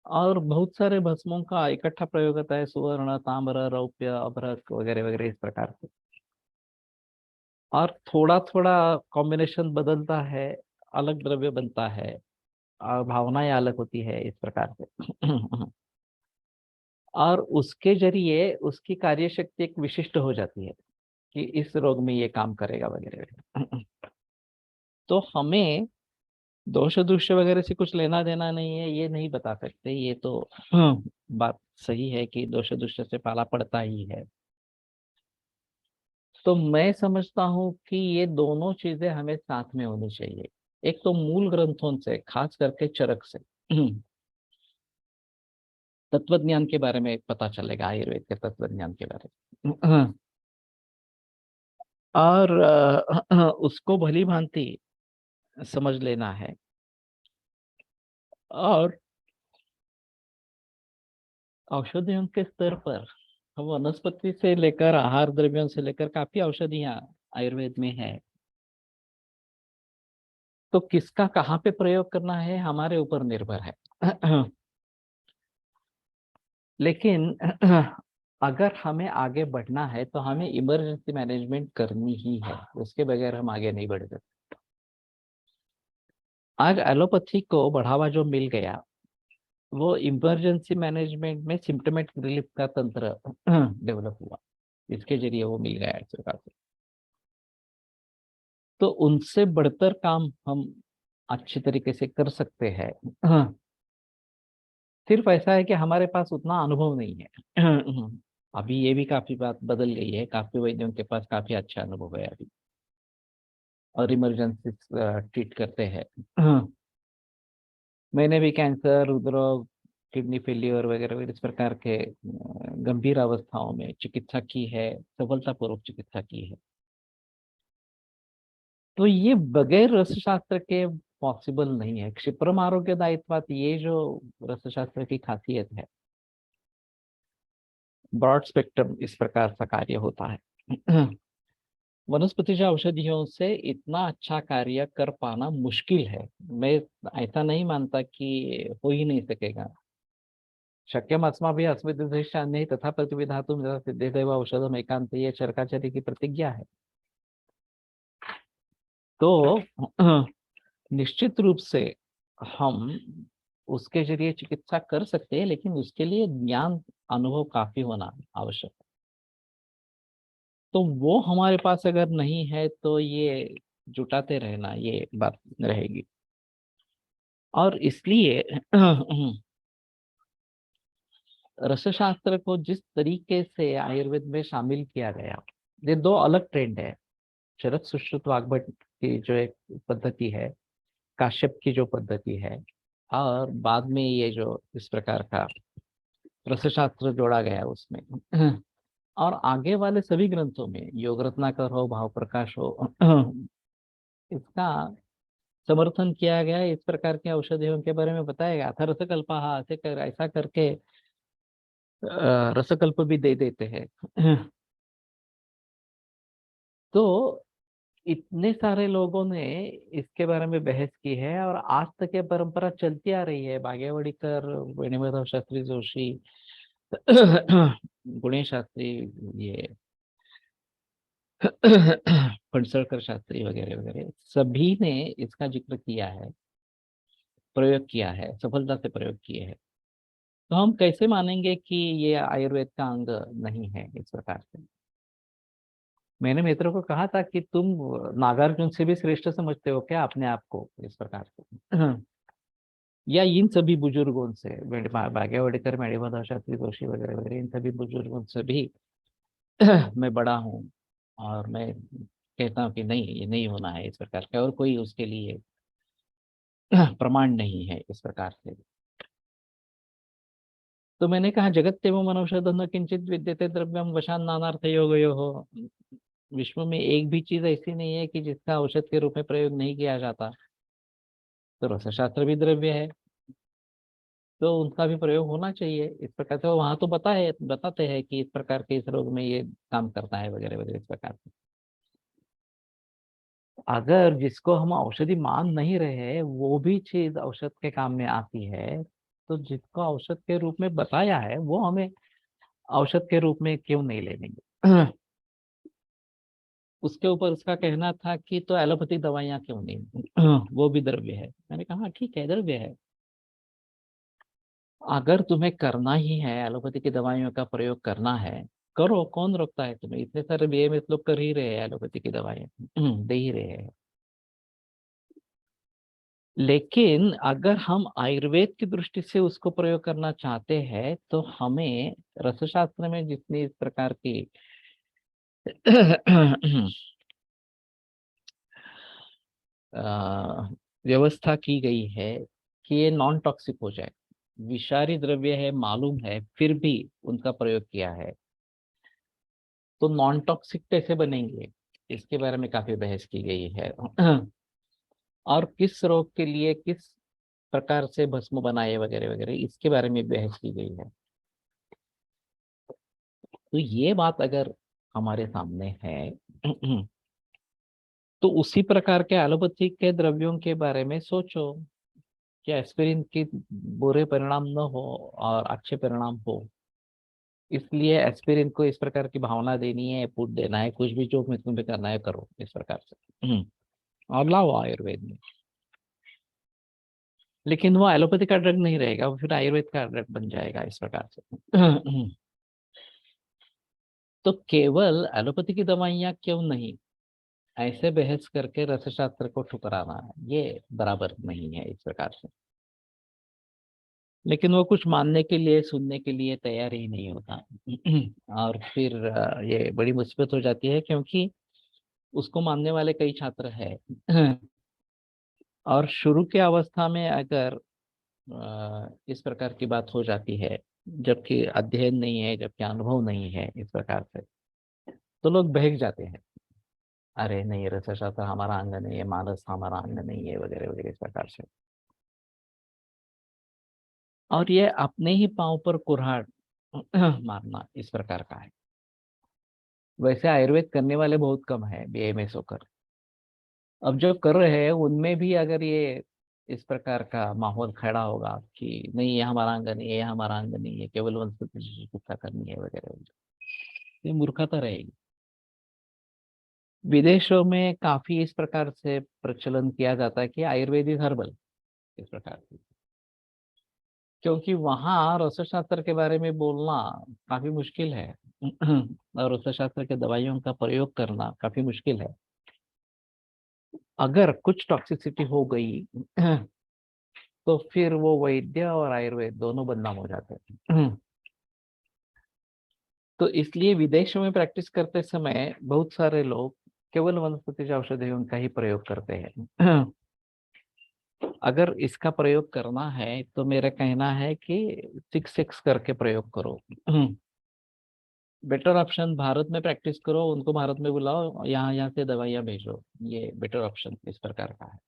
और बहुत सारे भस्मों का इकट्ठा प्रयोग होता है, सुवर्ण, ताम्र, रौप्य, अभ्रक वगैरह वगैरह इस प्रकार से। और थोड़ा थोड़ा कॉम्बिनेशन बदलता है, अलग द्रव्य बनता है, और भावनाएं अलग होती है इस प्रकार से। और उसके जरिए उसकी कार्य शक्ति एक विशिष्ट हो जाती है कि इस रोग में ये काम करेगा वगैरह वगैरह। तो हमें दोष दूष्य वगैरह से कुछ लेना देना नहीं है, ये नहीं बता सकते, ये तो बात सही है कि दोष दूष्य से पाला पड़ता ही है। तो मैं समझता हूँ कि ये दोनों चीजें हमें साथ में होनी चाहिए। एक तो मूल ग्रंथों से, खास करके चरक से तत्वज्ञान के बारे में पता चलेगा, आयुर्वेद के तत्वज्ञान के बारे में। और उसको भली भांति समझ लेना है। और औषधियों के स्तर पर हम वनस्पति से लेकर आहार द्रव्यों से लेकर काफी औषधियां आयुर्वेद में है। तो किसका कहाँ पे प्रयोग करना है हमारे ऊपर निर्भर है। लेकिन अगर हमें आगे बढ़ना है तो हमें इमरजेंसी मैनेजमेंट करनी ही है, उसके बगैर हम आगे नहीं बढ़ सकते। आज एलोपैथी को बढ़ावा जो मिल गया, वो इमरजेंसी मैनेजमेंट में सिम्टोमेटिक रिलीफ का तंत्र डेवलप हुआ, इसके जरिए वो मिल गया है सरकार से। तो उनसे बढ़कर काम हम अच्छी तरीके से कर सकते हैं। सिर्फ ऐसा है कि हमारे पास उतना अनुभव नहीं है। अभी ये भी काफी बात बदल गई है, काफी वैद्यों के पास काफी अच्छा अनुभव है अभी, और इमरजेंसी ट्रीट करते हैं। मैंने भी कैंसर, हृदरोग, किडनी फेलियर वगैरह वगैरह इस प्रकार के गंभीर अवस्थाओं में चिकित्सा की है, सफलतापूर्वक चिकित्सा की है। तो ये बगैर रसशास्त्र के पॉसिबल नहीं है। क्षिप्रम आरोग्य दायित्वात, ये जो रसशास्त्र की खासियत है, ब्रॉड स्पेक्ट्रम इस प्रकार का कार्य होता है। वनस्पति औषधियों से इतना अच्छा कार्य कर पाना मुश्किल है। मैं ऐसा नहीं मानता कि हो ही नहीं सकेगा। शक्यम अस्माभिः अस्मद्देशान्यैः तथा प्रतिविधातुं यथा सिद्धेदेव औषधम एकांत, ये चरकाचर्य की प्रतिज्ञा है। तो निश्चित रूप से हम उसके जरिए चिकित्सा कर सकते हैं, लेकिन उसके लिए ज्ञान, अनुभव काफी होना आवश्यक है। तो वो हमारे पास अगर नहीं है तो ये जुटाते रहना, ये बात रहेगी। और इसलिए रसशास्त्र को जिस तरीके से आयुर्वेद में शामिल किया गया, ये दो अलग ट्रेंड है। शरद सुश्रुत वाग्भट की जो एक पद्धति है, काश्यप की जो पद्धति है, और बाद में ये जो इस प्रकार का रसशास्त्र जोड़ा गया उसमें। और आगे वाले सभी ग्रंथों में, योग रत्नाकर हो, भाव प्रकाश हो, इसका समर्थन किया गया है। इस प्रकार के औषधियों के बारे में बताया गया था। रसकल्पा ऐसा करके रसकल्प भी दे देते हैं। तो इतने सारे लोगों ने इसके बारे में बहस की है, और आज तक ये परंपरा चलती आ रही है। बागेवाडीकर, वेणुमाधव शास्त्री जोशी, गुणेश शास्त्री, ये फणसळकर शास्त्री वगैरह वगैरह, सभी ने इसका जिक्र किया है, प्रयोग किया है, सफलता से प्रयोग किए हैं। तो हम कैसे मानेंगे कि ये आयुर्वेद का अंग नहीं है इस प्रकार से। मैंने मित्रों को कहा था कि तुम नागार्जुन से भी श्रेष्ठ समझते हो क्या अपने आप को इस प्रकार से। या इन सभी बुजुर्गों से, भाग्यवड़ीकर, मेड़ीमाधव शास्त्री जोशी वगैरह वगैरह, इन सभी बुजुर्गों से भी मैं बड़ा हूँ, और मैं कहता हूँ कि नहीं, ये नहीं होना है इस प्रकार का, और कोई उसके लिए प्रमाण नहीं है इस प्रकार से। तो मैंने कहा, जगत्तेव मनौषधं न किंचित विद्यते द्रव्यम वशान नानार्थ योगयो हो। विश्व में एक भी चीज ऐसी नहीं है कि जिसका औषध के रूप में प्रयोग नहीं किया जाता। तो रसशास्त्र भी द्रव्य है, तो उनका भी प्रयोग होना चाहिए इस प्रकार से। वहां तो बताते हैं कि इस प्रकार के इस रोग में ये काम करता है वगैरह वगैरह इस प्रकार से। अगर जिसको हम औषधि मान नहीं रहे हैं वो भी चीज औषध के काम में आती है, तो जिसको औषध के रूप में बताया है वो हमें औषध के रूप में क्यों नहीं ले लेंगे? उसके ऊपर उसका कहना था कि तो एलोपैथिक दवाइयां क्यों नहीं, वो भी द्रव्य है। मैंने कहा हाँ, ठीक है, द्रव्य है। अगर तुम्हें करना ही है, एलोपैथी की दवाइयों का प्रयोग करना है, करो, कौन रोकता है तुम्हें? इतने सारे बीएमएस लोग कर ही रहे हैं एलोपैथी की दवाइयां, दे ही रहे हैं। लेकिन अगर हम आयुर्वेद की दृष्टि से उसको प्रयोग करना चाहते हैं तो हमें रसशास्त्र में जितनी इस प्रकार की अ, व्यवस्था की गई है कि ये नॉन टॉक्सिक हो जाए, विषारी द्रव्य है मालूम है फिर भी उनका प्रयोग किया है, तो नॉन टॉक्सिक कैसे बनेंगे? इसके बारे में काफी बहस की गई है। और किस रोग के लिए किस प्रकार से भस्म बनाए वगैरह वगैरह, इसके बारे में बहस की गई है। तो ये बात अगर हमारे सामने है, तो उसी प्रकार के एलोपैथी के द्रव्यों के बारे में सोचो कि एस्पिरिन की बुरे परिणाम न हो और अच्छे परिणाम हो। इसलिए एस्पिरिन को इस प्रकार की भावना देनी है, पुट देना है, कुछ भी जो में तुम्हें करना है करो इस प्रकार से। और लाओ आयुर्वेद में। लेकिन वो एलोपैथी का ड्रग नहीं रहेगा, वो फिर आयुर्वेद का ड्रग बन जाएगा इस प्रकार से। तो केवल एलोपैथी की दवाइयां क्यों नहीं, ऐसे बहस करके रसशास्त्र को ठुकराना ये बराबर नहीं है इस प्रकार से। लेकिन वो कुछ मानने के लिए, सुनने के लिए तैयार ही नहीं होता। और फिर ये बड़ी मुसीबत हो जाती है, क्योंकि उसको मानने वाले कई छात्र हैं। और शुरू के अवस्था में अगर इस प्रकार की बात हो जाती है, जबकि अध्ययन नहीं है, जबकि अनुभव नहीं है इस प्रकार से, तो लोग बहक जाते हैं। अरे नहीं, रसशास्त्र हमारा अंग नहीं है, मानस हमारा अंग नहीं है, वगैरह वगैरह इस प्रकार से। और ये अपने ही पांव पर कुल्हाड़ मारना इस प्रकार का है। वैसे आयुर्वेद करने वाले बहुत कम है बीएमएस होकर। अब जो कर रहे हैं उनमें भी अगर ये इस प्रकार का माहौल खड़ा होगा कि नहीं ये हमारा अंग नहीं है, ये हमारा अंग नहीं है, केवल वनस्पति चिकित्सा करनी है वगैरह वगैरह, ये मूर्खता रहेगी। विदेशों में काफी इस प्रकार से प्रचलन किया जाता है कि आयुर्वेद इज हर्बल इस प्रकार की, क्योंकि वहाँ रसशास्त्र के बारे में बोलना काफी मुश्किल है। और रसशास्त्र के दवाइयों का प्रयोग करना काफी मुश्किल है। अगर कुछ टॉक्सिसिटी हो गई तो फिर वो वैद्य और आयुर्वेद दोनों बदनाम हो जाते हैं। तो इसलिए विदेशों में प्रैक्टिस करते समय बहुत सारे लोग केवल वनस्पति औषधियों का ही प्रयोग करते हैं। अगर इसका प्रयोग करना है तो मेरा कहना है कि 6-6 करके प्रयोग करो। बेटर ऑप्शन भारत में प्रैक्टिस करो, उनको भारत में बुलाओ, यहाँ यहाँ से दवाइयाँ भेजो, ये बेटर ऑप्शन इस प्रकार का है।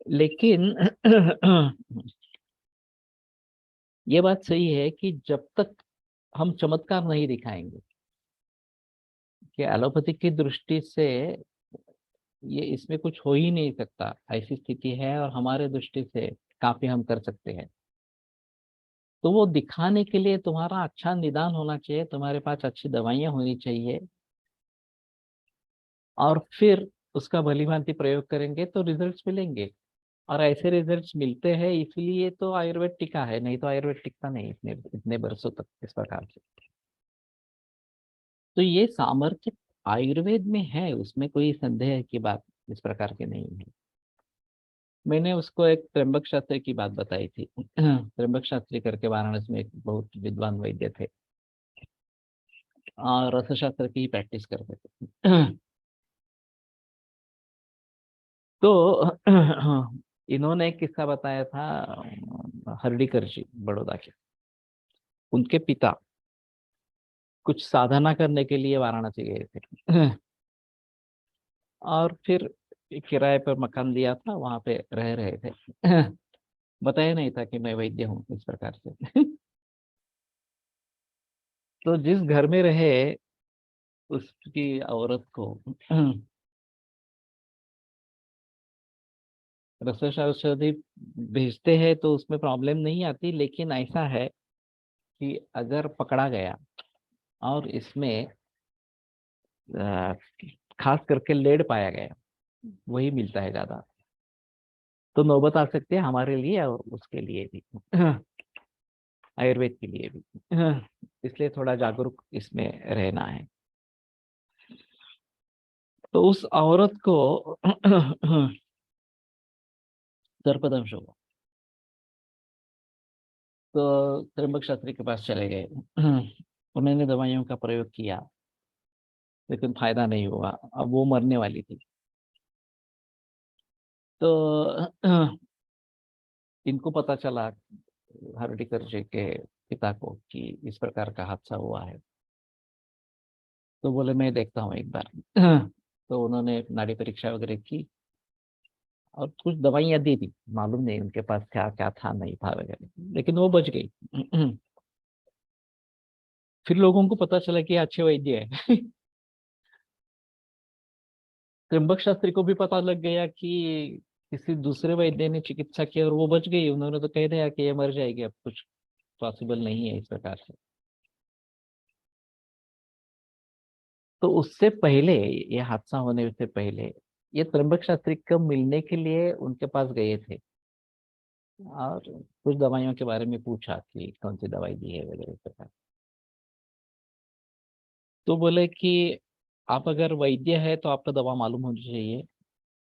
लेकिन ये बात सही है कि जब तक हम चमत्कार नहीं दिखाएंगे कि एलोपैथिक की दृष्टि से ये इसमें कुछ हो ही नहीं सकता, ऐसी स्थिति है और हमारे दृष्टि से काफी हम कर सकते हैं, तो वो दिखाने के लिए तुम्हारा अच्छा निदान होना चाहिए, तुम्हारे पास अच्छी दवाइयाँ होनी चाहिए, और फिर उसका भलीभांति प्रयोग करेंगे तो रिजल्ट्स मिलेंगे। और ऐसे रिजल्ट्स मिलते हैं इसलिए तो आयुर्वेद टिका है, नहीं तो आयुर्वेद टिकता नहीं इतने इतने बरसों तक इस प्रकार से। तो ये सामर्थ्य आयुर्वेद में है, उसमें कोई संदेह की बात इस प्रकार की नहीं है। मैंने उसको एक त्र्यंबक शास्त्री की बात बताई थी। त्र्यंबक शास्त्री करके वाराणसी में एक बहुत विद्वान वैद्य थे, और रसशास्त्र की ही प्रैक्टिस करते थे। तो इन्होंने एक किस्सा बताया था, हर्डीकर जी बड़ौदा के, उनके पिता कुछ साधना करने के लिए वाराणसी गए थे। और फिर किराए पर मकान लिया था, वहां पे रह रहे थे। बताया नहीं था कि मैं वैद्य हूँ इस प्रकार से। तो जिस घर में रहे उसकी औरत को रसोई औषधि भेजते हैं तो उसमें प्रॉब्लम नहीं आती, लेकिन ऐसा है कि अगर पकड़ा गया और इसमें अ, खास करके लेड पाया गया, वही मिलता है ज्यादा, तो नौबत आ सकती है हमारे लिए और उसके लिए भी, आयुर्वेद के लिए भी। इसलिए थोड़ा जागरूक इसमें रहना है। तो उस औरत को सर्पदंश हुआ, तो त्र्यंबक शास्त्री के पास चले गए। उन्होंने दवाइयों का प्रयोग किया, लेकिन फायदा नहीं हुआ। अब वो मरने वाली थी। तो इनको पता चला, हर्डिकर जी के पिता को, कि इस प्रकार का हादसा हुआ है। तो बोले मैं देखता हूँ एक बार। तो उन्होंने नाड़ी परीक्षा वगैरह की और कुछ दवाइयाँ दी थी, मालूम नहीं उनके पास क्या क्या था नहीं था वगैरह, लेकिन वो बच गई। फिर लोगों को पता चला कि ये अच्छे वैद्य है। त्र्यंबक शास्त्री को भी पता लग गया कि किसी दूसरे वैद्य ने चिकित्सा की और वो बच गई। उन्होंने तो कह दिया कि ये मर जाएगी, अब कुछ पॉसिबल नहीं है इस प्रकार से। तो उससे पहले, ये हादसा होने से पहले, ये त्र्यंबक शास्त्री को मिलने के लिए उनके पास गए थे और कुछ दवाइयों के बारे में पूछा कि कौन सी दवाई दी है वगैरह इस प्रकार। तो बोले कि आप अगर वैद्य है तो आपका दवा मालूम होनी चाहिए,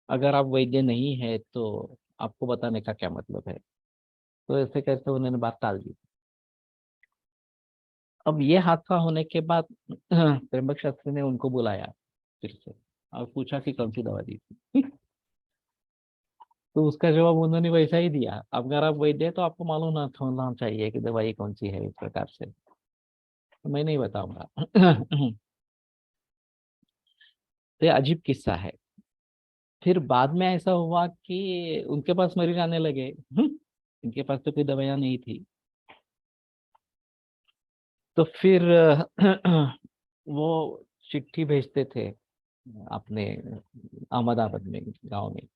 अगर आप वैद्य नहीं है तो आपको बताने का क्या मतलब है। तो ऐसे कैसे उन्होंने बात टाल दी। अब ये हादसा होने के बाद त्र्यंबक शास्त्री ने उनको बुलाया फिर से और पूछा कि कौन सी दवा दी थी। तो उसका जवाब उन्होंने वैसा ही दिया, अब अगर आप वैद्य हैं तो आपको मालूम ना होना चाहिए कि दवाई कौन सी है, इस प्रकार से। तो मैं नहीं बताऊंगा। तो ये अजीब किस्सा है। फिर बाद में ऐसा हुआ कि उनके पास मरीज आने लगे। इनके पास तो कोई दवाइयाँ नहीं थी। तो फिर वो चिट्ठी भेजते थे अपने अहमदाबाद में, गांव में,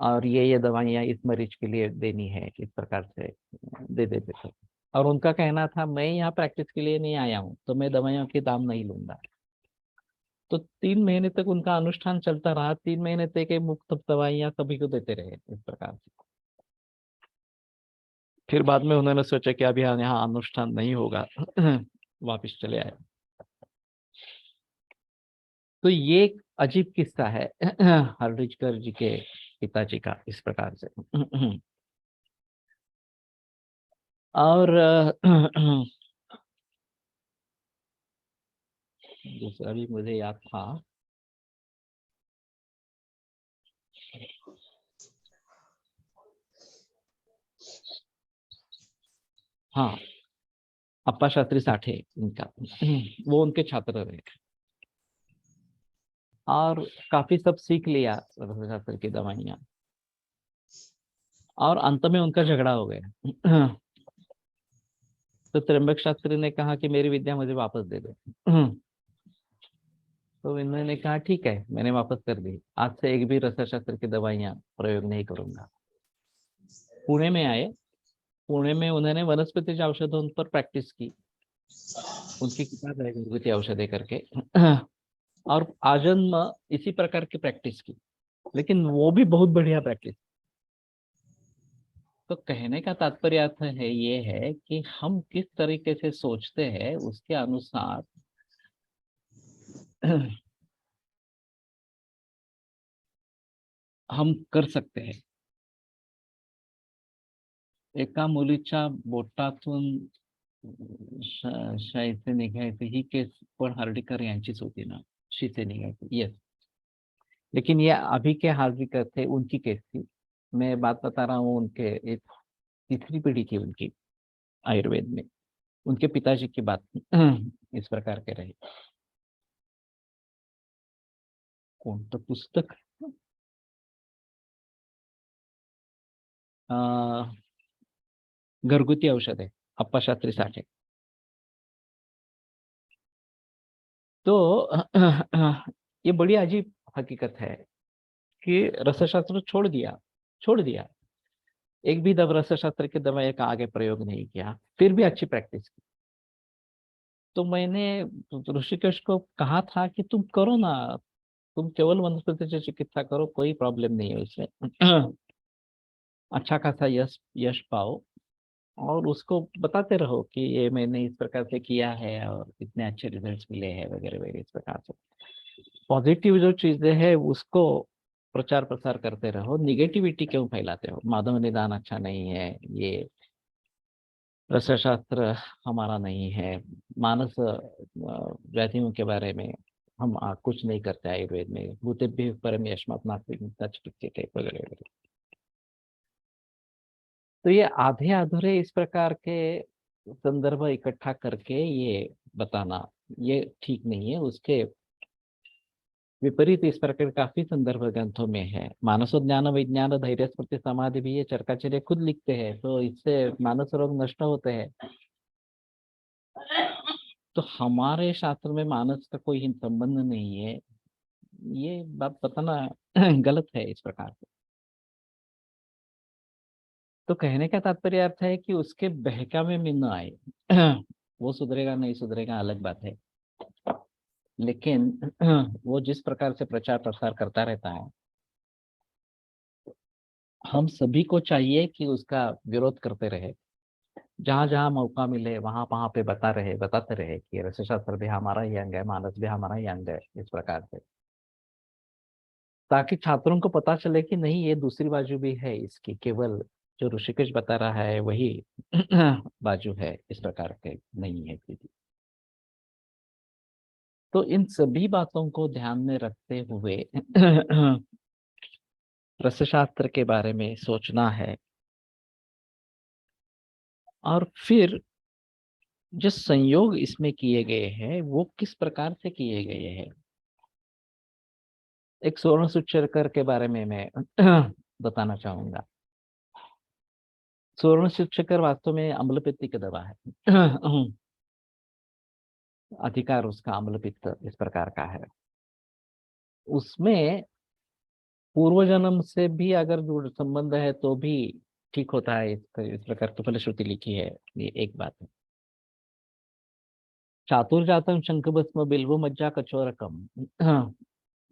और ये दवाइयाँ इस मरीज के लिए देनी है, इस प्रकार से दे देते थे। और उनका कहना था मैं यहाँ प्रैक्टिस के लिए नहीं आया हूँ, तो मैं दवाइयों के दाम नहीं लूंगा। तो 3 महीने तक उनका अनुष्ठान चलता रहा। 3 महीने तक ये मुफ्त दवाइयाँ सभी को देते रहे इस प्रकार से। फिर बाद में उन्होंने सोचा कि अब यहाँ अनुष्ठान नहीं होगा। वापिस चले आए। तो ये एक अजीब किस्सा है हर्षिकर जी के पिताजी का, इस प्रकार से। और दूसरा भी मुझे याद था। हाँ, अप्पा शास्त्री साठे इनका, वो उनके छात्र रहे और काफी सब सीख लिया रसशास्त्र की दवाइयाँ। और अंत में उनका झगड़ा हो गया। तो त्र्यंबक शास्त्री ने कहा कि मेरी विद्या मुझे वापस दे दो। तो इन्होंने कहा ठीक है, मैंने वापस कर दी, आज से एक भी रसशास्त्र की दवाइयाँ प्रयोग नहीं करूंगा। पुणे में आए। पुणे में उन्होंने वनस्पति औषधों पर प्रैक्टिस की। उनकी किताब है घरगुती औषधे करके। और आजन्म इसी प्रकार की प्रैक्टिस की, लेकिन वो भी बहुत बढ़िया प्रैक्टिस। तो कहने का तात्पर्य अर्थ है ये है कि हम किस तरीके से सोचते हैं उसके अनुसार हम कर सकते हैं। एका मुलीच्या बोटातून शाईचे निघायचे, ही केस पण हार्डीकर यांचीच होती ना, शीसे निघायचे, यस। लेकिन ये अभी के हार्डीकर थे, उनकी केस थी। मैं बात बता रहा हूँ उनके एक तीसरी पीढ़ी थी उनकी आयुर्वेद में। उनके पिताजी की बात इस प्रकार के रहे। कोणतं पुस्तक? अं, घरगुती औषध आहे, अप्पा शास्त्री साठे। तो ये बड़ी अजीब हकीकत है कि रसशास्त्र छोड़ दिया, एक भी दब रसशास्त्र की दवाई का आगे प्रयोग नहीं किया, फिर भी अच्छी प्रैक्टिस की। तो मैंने ऋषिकेश को कहा था कि तुम करो ना, तुम केवल वनस्पति से चिकित्सा करो, कोई प्रॉब्लम नहीं है उसमें। अच्छा खासा यश यश पाओ, और उसको बताते रहो कि ये मैंने इस प्रकार से किया है और इतने अच्छे रिजल्ट्स मिले हैं वगैरह वगैरह, इस प्रकार से पॉजिटिव जो चीजें हैं उसको प्रचार प्रसार करते रहो, निगेटिविटी क्यों फैलाते हो? माधव निदान अच्छा नहीं है, ये रसशास्त्र हमारा नहीं है, मानस व्याधियों के बारे में हम कुछ नहीं करते, आयुर्वेद में भूतेभ्य परम यस्मात् नास्ति चिकित्स्यते वगैरह वगैरह। तो ये आधे अधूरे इस प्रकार के संदर्भ इकट्ठा करके ये बताना, ये ठीक नहीं है। उसके विपरीत इस प्रकार काफी संदर्भ ग्रंथों में है। मानस ज्ञान विज्ञान धैर्य स्मृति समाधि भी ये चरकाचार्य खुद लिखते हैं, तो इससे मानस रोग नष्ट होते हैं। तो हमारे शास्त्र में मानस का कोई संबंध नहीं है, ये बात बताना गलत है इस प्रकार से। तो कहने का तात्पर्य अर्थ है कि उसके बहकावे में न आए। वो सुधरेगा नहीं सुधरेगा अलग बात है, लेकिन वो जिस प्रकार से प्रचार प्रसार करता रहता है, हम सभी को चाहिए कि उसका विरोध करते रहे, जहां जहां मौका मिले वहां वहां पे बताते रहे कि रसशास्त्र भी हमारा ही अंग है, मानस भी हमारा ही अंग है, इस प्रकार से, ताकि छात्रों को पता चले कि नहीं, ये दूसरी बाजू भी है इसकी, केवल जो ऋषिकेश बता रहा है वही बाजू है, इस प्रकार के नहीं है दीदी। तो इन सभी बातों को ध्यान में रखते हुए रसशास्त्र के बारे में सोचना है, और फिर जो संयोग इसमें किए गए हैं वो किस प्रकार से किए गए हैं। एक स्वर्ण सूचकर के बारे में मैं बताना चाहूंगा। स्वर्ण सूचकर वास्तव में अम्लपित्त की दवा है। अधिकार उसका अम्लपित्त इस प्रकार का है। उसमें पूर्व जन्म से भी अगर जुड़ संबंध है तो भी ठीक होता है, इस प्रकार की फलश्रुति लिखी है। ये एक बात है। चातुर जातम शंख भस्म बिल्व मज्जा कचोरकम,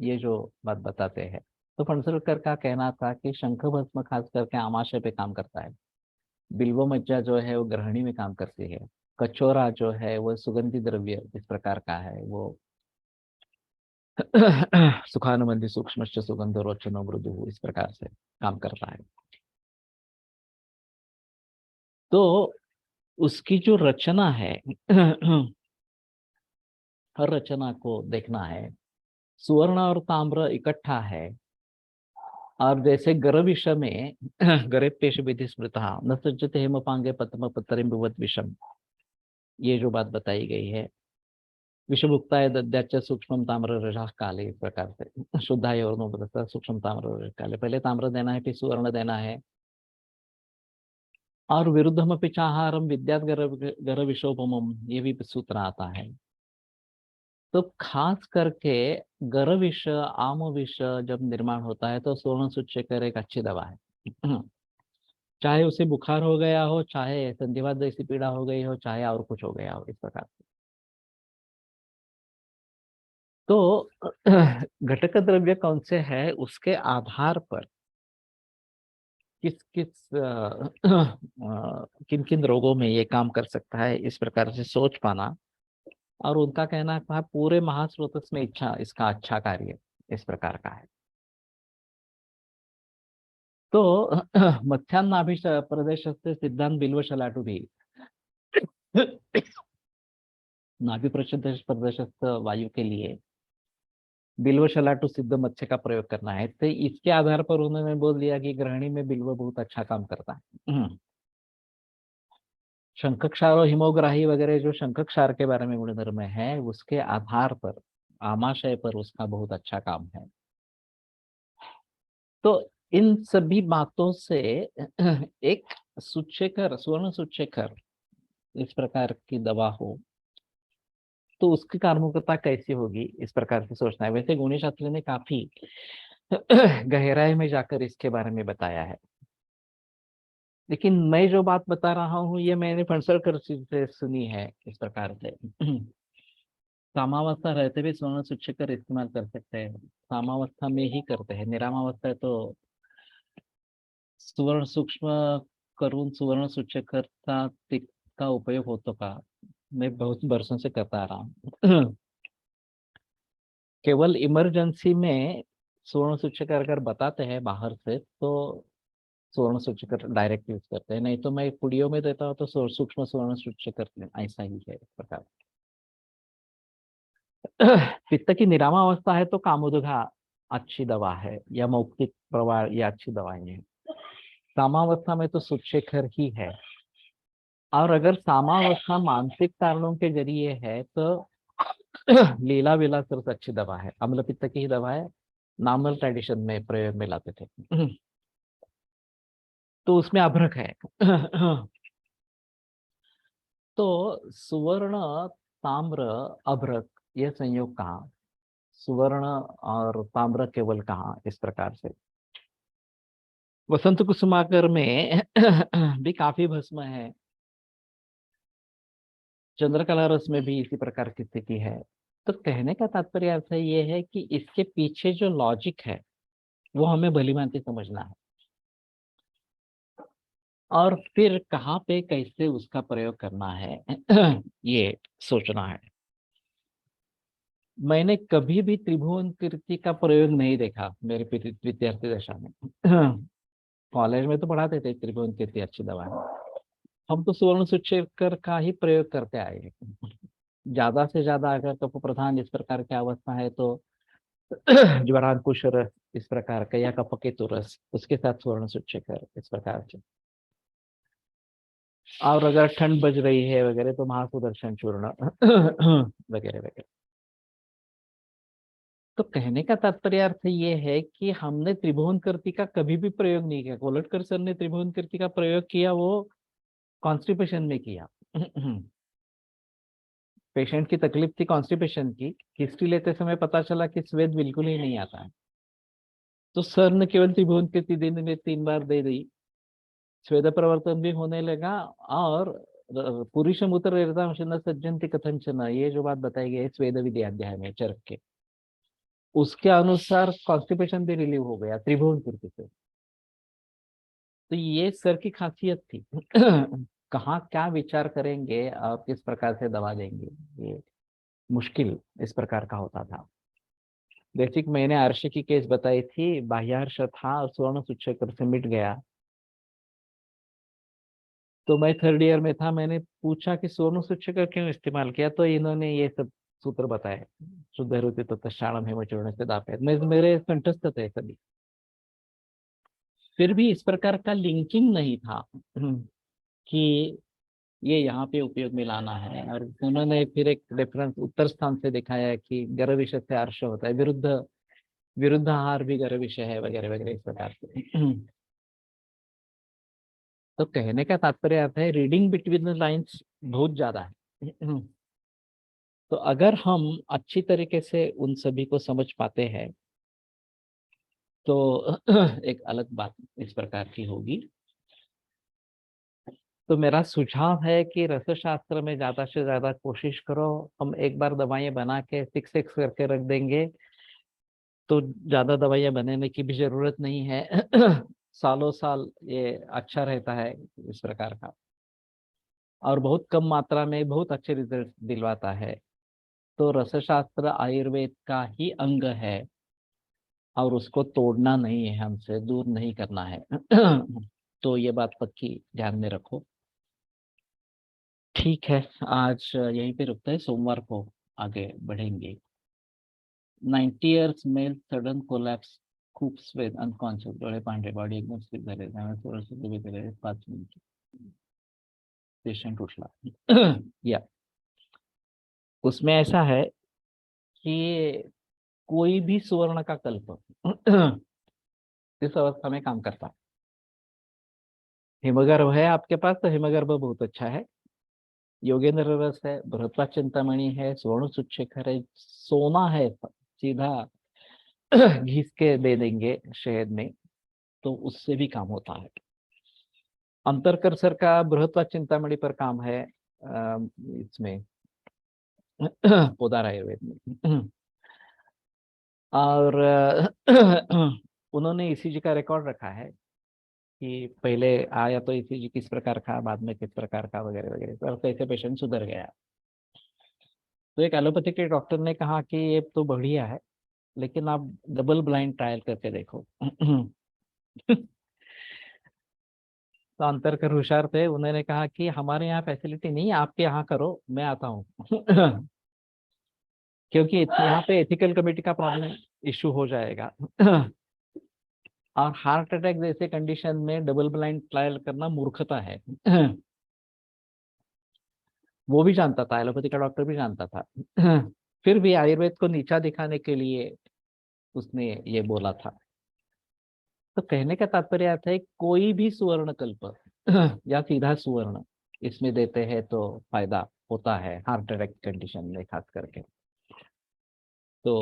ये जो बात बताते हैं, तो फणसलकर का कहना था कि शंख भस्म खास करके आमाशय पे काम करता है, बिल्व मज्जा जो है वो ग्रहणी में काम करती है, कचोरा जो है वो सुगंधी द्रव्य इस प्रकार का है, वो सुखानुबंधी सूक्ष्म सुगंध रोचनो मृदु इस प्रकार से काम करता है। तो उसकी जो रचना है, हर रचना को देखना है। सुवर्ण और ताम्र इकट्ठा है, और जैसे गर विष में गरे पेश विधि स्मृता न सज्जते हेम पांगे पद्म पत्तरिम विवत विषम, ये जो बात बताई गई है, विषमुक्ताय दद्याच सूक्ष्म ताम्र रजः काले, इस प्रकार से शुद्धाय और नोपदस्ता सूक्ष्म ताम्र रजः काले, पहले ताम्र देना है फिर सुवर्ण देना है। और विरुद्धम पिचाहारम विद्यात गर विशोपम, ये भी सूत्र आता है। तो खास करके गर विष आम विष जब निर्माण होता है तो स्वर्ण सूचकर एक अच्छी दवा है। चाहे उसे बुखार हो गया हो, चाहे संधिवात जैसी पीड़ा हो गई हो, चाहे और कुछ हो गया हो, इस प्रकार से। तो घटक द्रव्य कौन से है उसके आधार पर किस किस किन किन रोगों में ये काम कर सकता है, इस प्रकार से सोच पाना। और उनका कहना था पूरे महास्रोतस में इच्छा इसका अच्छा कार्य इस प्रकार का है। तो मध्यान्ह नाभि प्रदेश से सिद्धांत बिल्व शलाटू भी नाभि प्रदेशस्थ वायु के लिए बिल्व शलाटू सिद्ध मत्स्य का प्रयोग करना है, तो इसके आधार पर उन्होंने बोल दिया कि ग्रहणी में बिल्व बहुत अच्छा काम करता है। शंख क्षार और हिमोग्राही वगैरह जो शंख क्षार के बारे में गुणधर्म है उसके आधार पर आमाशय पर उसका बहुत अच्छा काम है। तो इन सभी बातों से एक सुचेकर स्वर्ण सुचेकर इस प्रकार की दवा हो, तो उसकी कार्मिकता कैसी होगी, इस प्रकार से सोचना है। वैसे गुणी शास्त्री ने काफी गहराई में जाकर इसके बारे में बताया है, लेकिन मैं जो बात बता रहा हूँ ये मैंने फणसलकर से सुनी है इस प्रकार से। सामावस्था रहते भी स्वर्ण सूचक इस्तेमाल कर सकते हैं, सामावस्था में ही करते हैं, निरामावस्था है तो सुवर्ण सूक्ष्म करून सुवर्ण सूचकता का उपयोग होतो का, मैं बहुत वर्षों से करता आ रहा हूँ। केवल इमरजेंसी में सुवर्ण सूचक अगर बताते हैं बाहर से तो सुवर्ण सूचक डायरेक्ट यूज करते हैं, नहीं तो मैं पुड़ियों में देता हूँ तो सूक्ष्म सुवर्ण सूचक ऐसा ही है इस प्रकार। पित्त की निरामा अवस्था है तो कामोदघा अच्छी दवा है, या मौखिक प्रवाह ये अच्छी दवाएं हैं। सामावस्था में तो सूचेखर ही है, और अगर सामावस्था मानसिक कारणों के जरिए है तो लीला विला सबसे अच्छी दवा है, अम्ल पित्त की ही दवा है, नॉर्मल ट्रेडिशन में प्रयोग में लाते थे। तो उसमें अभ्रक है। तो सुवर्ण ताम्र अभ्रक ये संयोग कहाँ, सुवर्ण और ताम्र केवल कहाँ, इस प्रकार से। वसंत कुसुमाकर में भी काफी भस्म है, चंद्रकला रस में भी इसी प्रकार की स्थिति है। तो कहने का तात्पर्य अर्थ ये है कि इसके पीछे जो लॉजिक है वो हमें भलीभांति समझना है, और फिर कहाँ पे कैसे उसका प्रयोग करना है ये सोचना है। मैंने कभी भी त्रिभुवन कीर्ति का प्रयोग नहीं देखा मेरे विद्यार्थी दशा में। कॉलेज में तो पढ़ाते थे त्रिभुवन कीर्ति अच्छी दवा है, हम तो सुवर्ण सूचकर का ही प्रयोग करते आए हैं। ज्यादा से ज्यादा अगर कप प्रधान इस प्रकार की अवस्था है तो ज्वरांकुश रस इस प्रकार का, या कपकेतु रस उसके साथ सुवर्ण सूचकर इस प्रकार से। और अगर ठंड बज रही है वगैरह तो महासुदर्शन चूर्ण वगैरह वगैरह। तो कहने का तात्पर्य अर्थ ये है कि हमने त्रिभुवन कीर्ति का कभी भी प्रयोग नहीं किया। कोलटकर सर ने त्रिभुवन कीर्ति का प्रयोग किया, वो कॉन्स्टिपेशन में किया। पेशेंट की तकलीफ थी कॉन्स्टिपेशन की, हिस्ट्री लेते समय पता चला कि स्वेद बिल्कुल ही नहीं आता है, तो सर ने केवल त्रिभुवन कीर्ति दिन में 3 बार दे दी, स्वेद प्रवर्तन भी होने लगा। और पुरुषम उत्तर सज्जंति कथंचन, ये जो बात बताई गई है स्वेद विद्या अध्याय में चरक के, उसके अनुसार कॉन्स्टिपेशन भी रिलीव हो गया त्रिभुवन कीर्ति से। तो ये सर की खासियत थी। कहाँ क्या विचार करेंगे और किस प्रकार से दवा देंगे, ये मुश्किल इस प्रकार का होता था। बेसिक मैंने अर्श की केस बताई थी, बाह्यार्श था और स्वर्ण सूचक से मिट गया। तो मैं थर्ड ईयर में था, मैंने पूछा कि स्वर्ण सूचक क्यों इस्तेमाल किया, तो इन्होंने ये सब सूत्र बताए, शुद्ध रुचि तो तत्क्षाणम हेमचूर्ण से दापे, मेरे कंठस्थ थे सभी। फिर भी इस प्रकार का लिंकिंग नहीं था कि ये यहाँ पे उपयोग में लाना है। और उन्होंने फिर एक रेफरेंस उत्तर स्थान से दिखाया है कि गर्भ विषय से अर्श होता है, विरुद्ध विरुद्ध आहार भी गर्भ विषय है वगैरह वगैरह इस प्रकार से। तो कहने का तात्पर्य आता है रीडिंग बिटवीन द लाइंस बहुत ज्यादा है। तो अगर हम अच्छी तरीके से उन सभी को समझ पाते हैं तो एक अलग बात इस प्रकार की होगी। तो मेरा सुझाव है कि रसशास्त्र में ज्यादा से ज्यादा कोशिश करो। हम एक बार दवाइयाँ बना के 6 करके रख देंगे तो ज्यादा दवाइयाँ बनाने की भी जरूरत नहीं है। सालों साल ये अच्छा रहता है इस प्रकार का, और बहुत कम मात्रा में बहुत अच्छे रिजल्ट दिलवाता है। तो रसशास्त्र आयुर्वेद का ही अंग है, और उसको तोड़ना नहीं है, हमसे दूर नहीं करना है। तो ये बात पक्की ध्यान में रखो। ठीक है, आज यहीं पे रुकते हैं, सोमवार को आगे बढ़ेंगे। 90 years male sudden collapse, खूप स्वेद अनकॉन्शियस, डोळे पांढरे, बॉडी एकदम स्थिर झाले, त्यामुळे थोडंसं उभे केले 5 मिनिट, पेशेंट उठला। या उसमें ऐसा है कि कोई भी सुवर्ण का कल्प इस अवस्था में काम करता है। हिमगर्भ है आपके पास तो हिमगर्भ बहुत अच्छा है, योगेंद्र रस है, बृहत्वा चिंतामणि है, स्वर्ण सुच्छेखर है, सोना है, सीधा घिस के दे देंगे शहद में तो उससे भी काम होता है। अंतरकर सर का बृहत्वा चिंतामणि पर काम है इसमें पोदार आयुर्वेद में। और उन्होंने ईसीजी का रिकॉर्ड रखा है कि पहले आया तो ईसीजी किस प्रकार का, बाद में किस प्रकार का, वगैरह वगैरह, और कैसे पेशेंट सुधर गया। तो एक एलोपैथी के डॉक्टर ने कहा कि ये तो बढ़िया है, लेकिन आप डबल ब्लाइंड ट्रायल करके देखो। तो अंतरकर होशियार थे, उन्होंने कहा कि हमारे यहाँ फैसिलिटी नहीं है, आपके यहाँ करो, मैं आता हूँ। क्योंकि यहाँ पे एथिकल कमेटी का प्रॉब्लम इशू हो जाएगा। और हार्ट अटैक जैसे कंडीशन में डबल ब्लाइंड ट्रायल करना मूर्खता है। वो भी जानता था, एलोपैथी का डॉक्टर भी जानता था। फिर भी आयुर्वेद को नीचा दिखाने के लिए उसने ये बोला था। तो कहने का तात्पर्य आता है कोई भी सुवर्ण कल्प या सीधा सुवर्ण इसमें देते हैं तो फायदा होता है हार्ट अटैक कंडीशन में खास करके। तो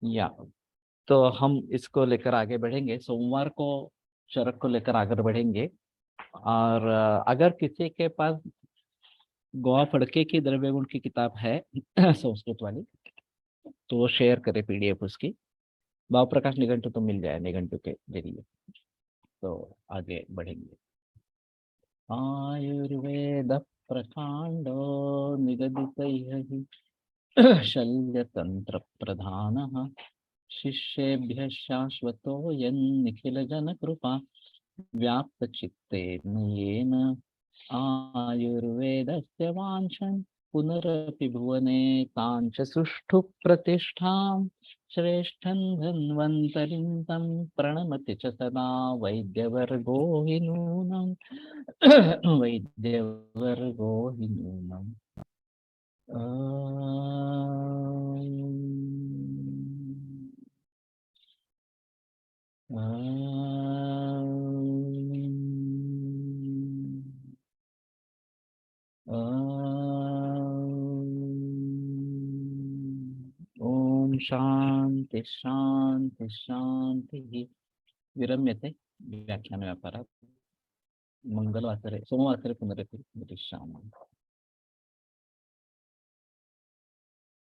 या तो हम इसको लेकर आगे बढ़ेंगे, सोमवार को चरक को लेकर आगे बढ़ेंगे। और अगर किसी के पास गोवा फड़के की द्रव्य गुण की किताब है संस्कृत वाली, तो वो शेयर करे पीडीएफ उसकी। भाव प्रकाश निघंटु तो मिल जाए निघंटु के जरिए। तो आगे बढ़ेंगे। आयुर्वेद प्रकांडो निगदित शल्य तंत्र प्रधान शिष्येभ्य शाश्वतो यन्निखिल जन कृपा व्याप्त चित्तेन येन आयुर्वेदस्य वाञ्छन् पुनरपि भुवने ताञ्च सुष्ठु प्रतिष्ठां श्रेष्ठं धन्वन्तरिं तं प्रणमति च सदा वैद्यवर्गो हि नूनं वैद्यवर्गो हि नूनम्। ओम शांति शांति शांति। विरम्यते व्याख्यान व्यापारात्। मंगलवासरे सोमवासरे पुनरपि मिलिष्यामः।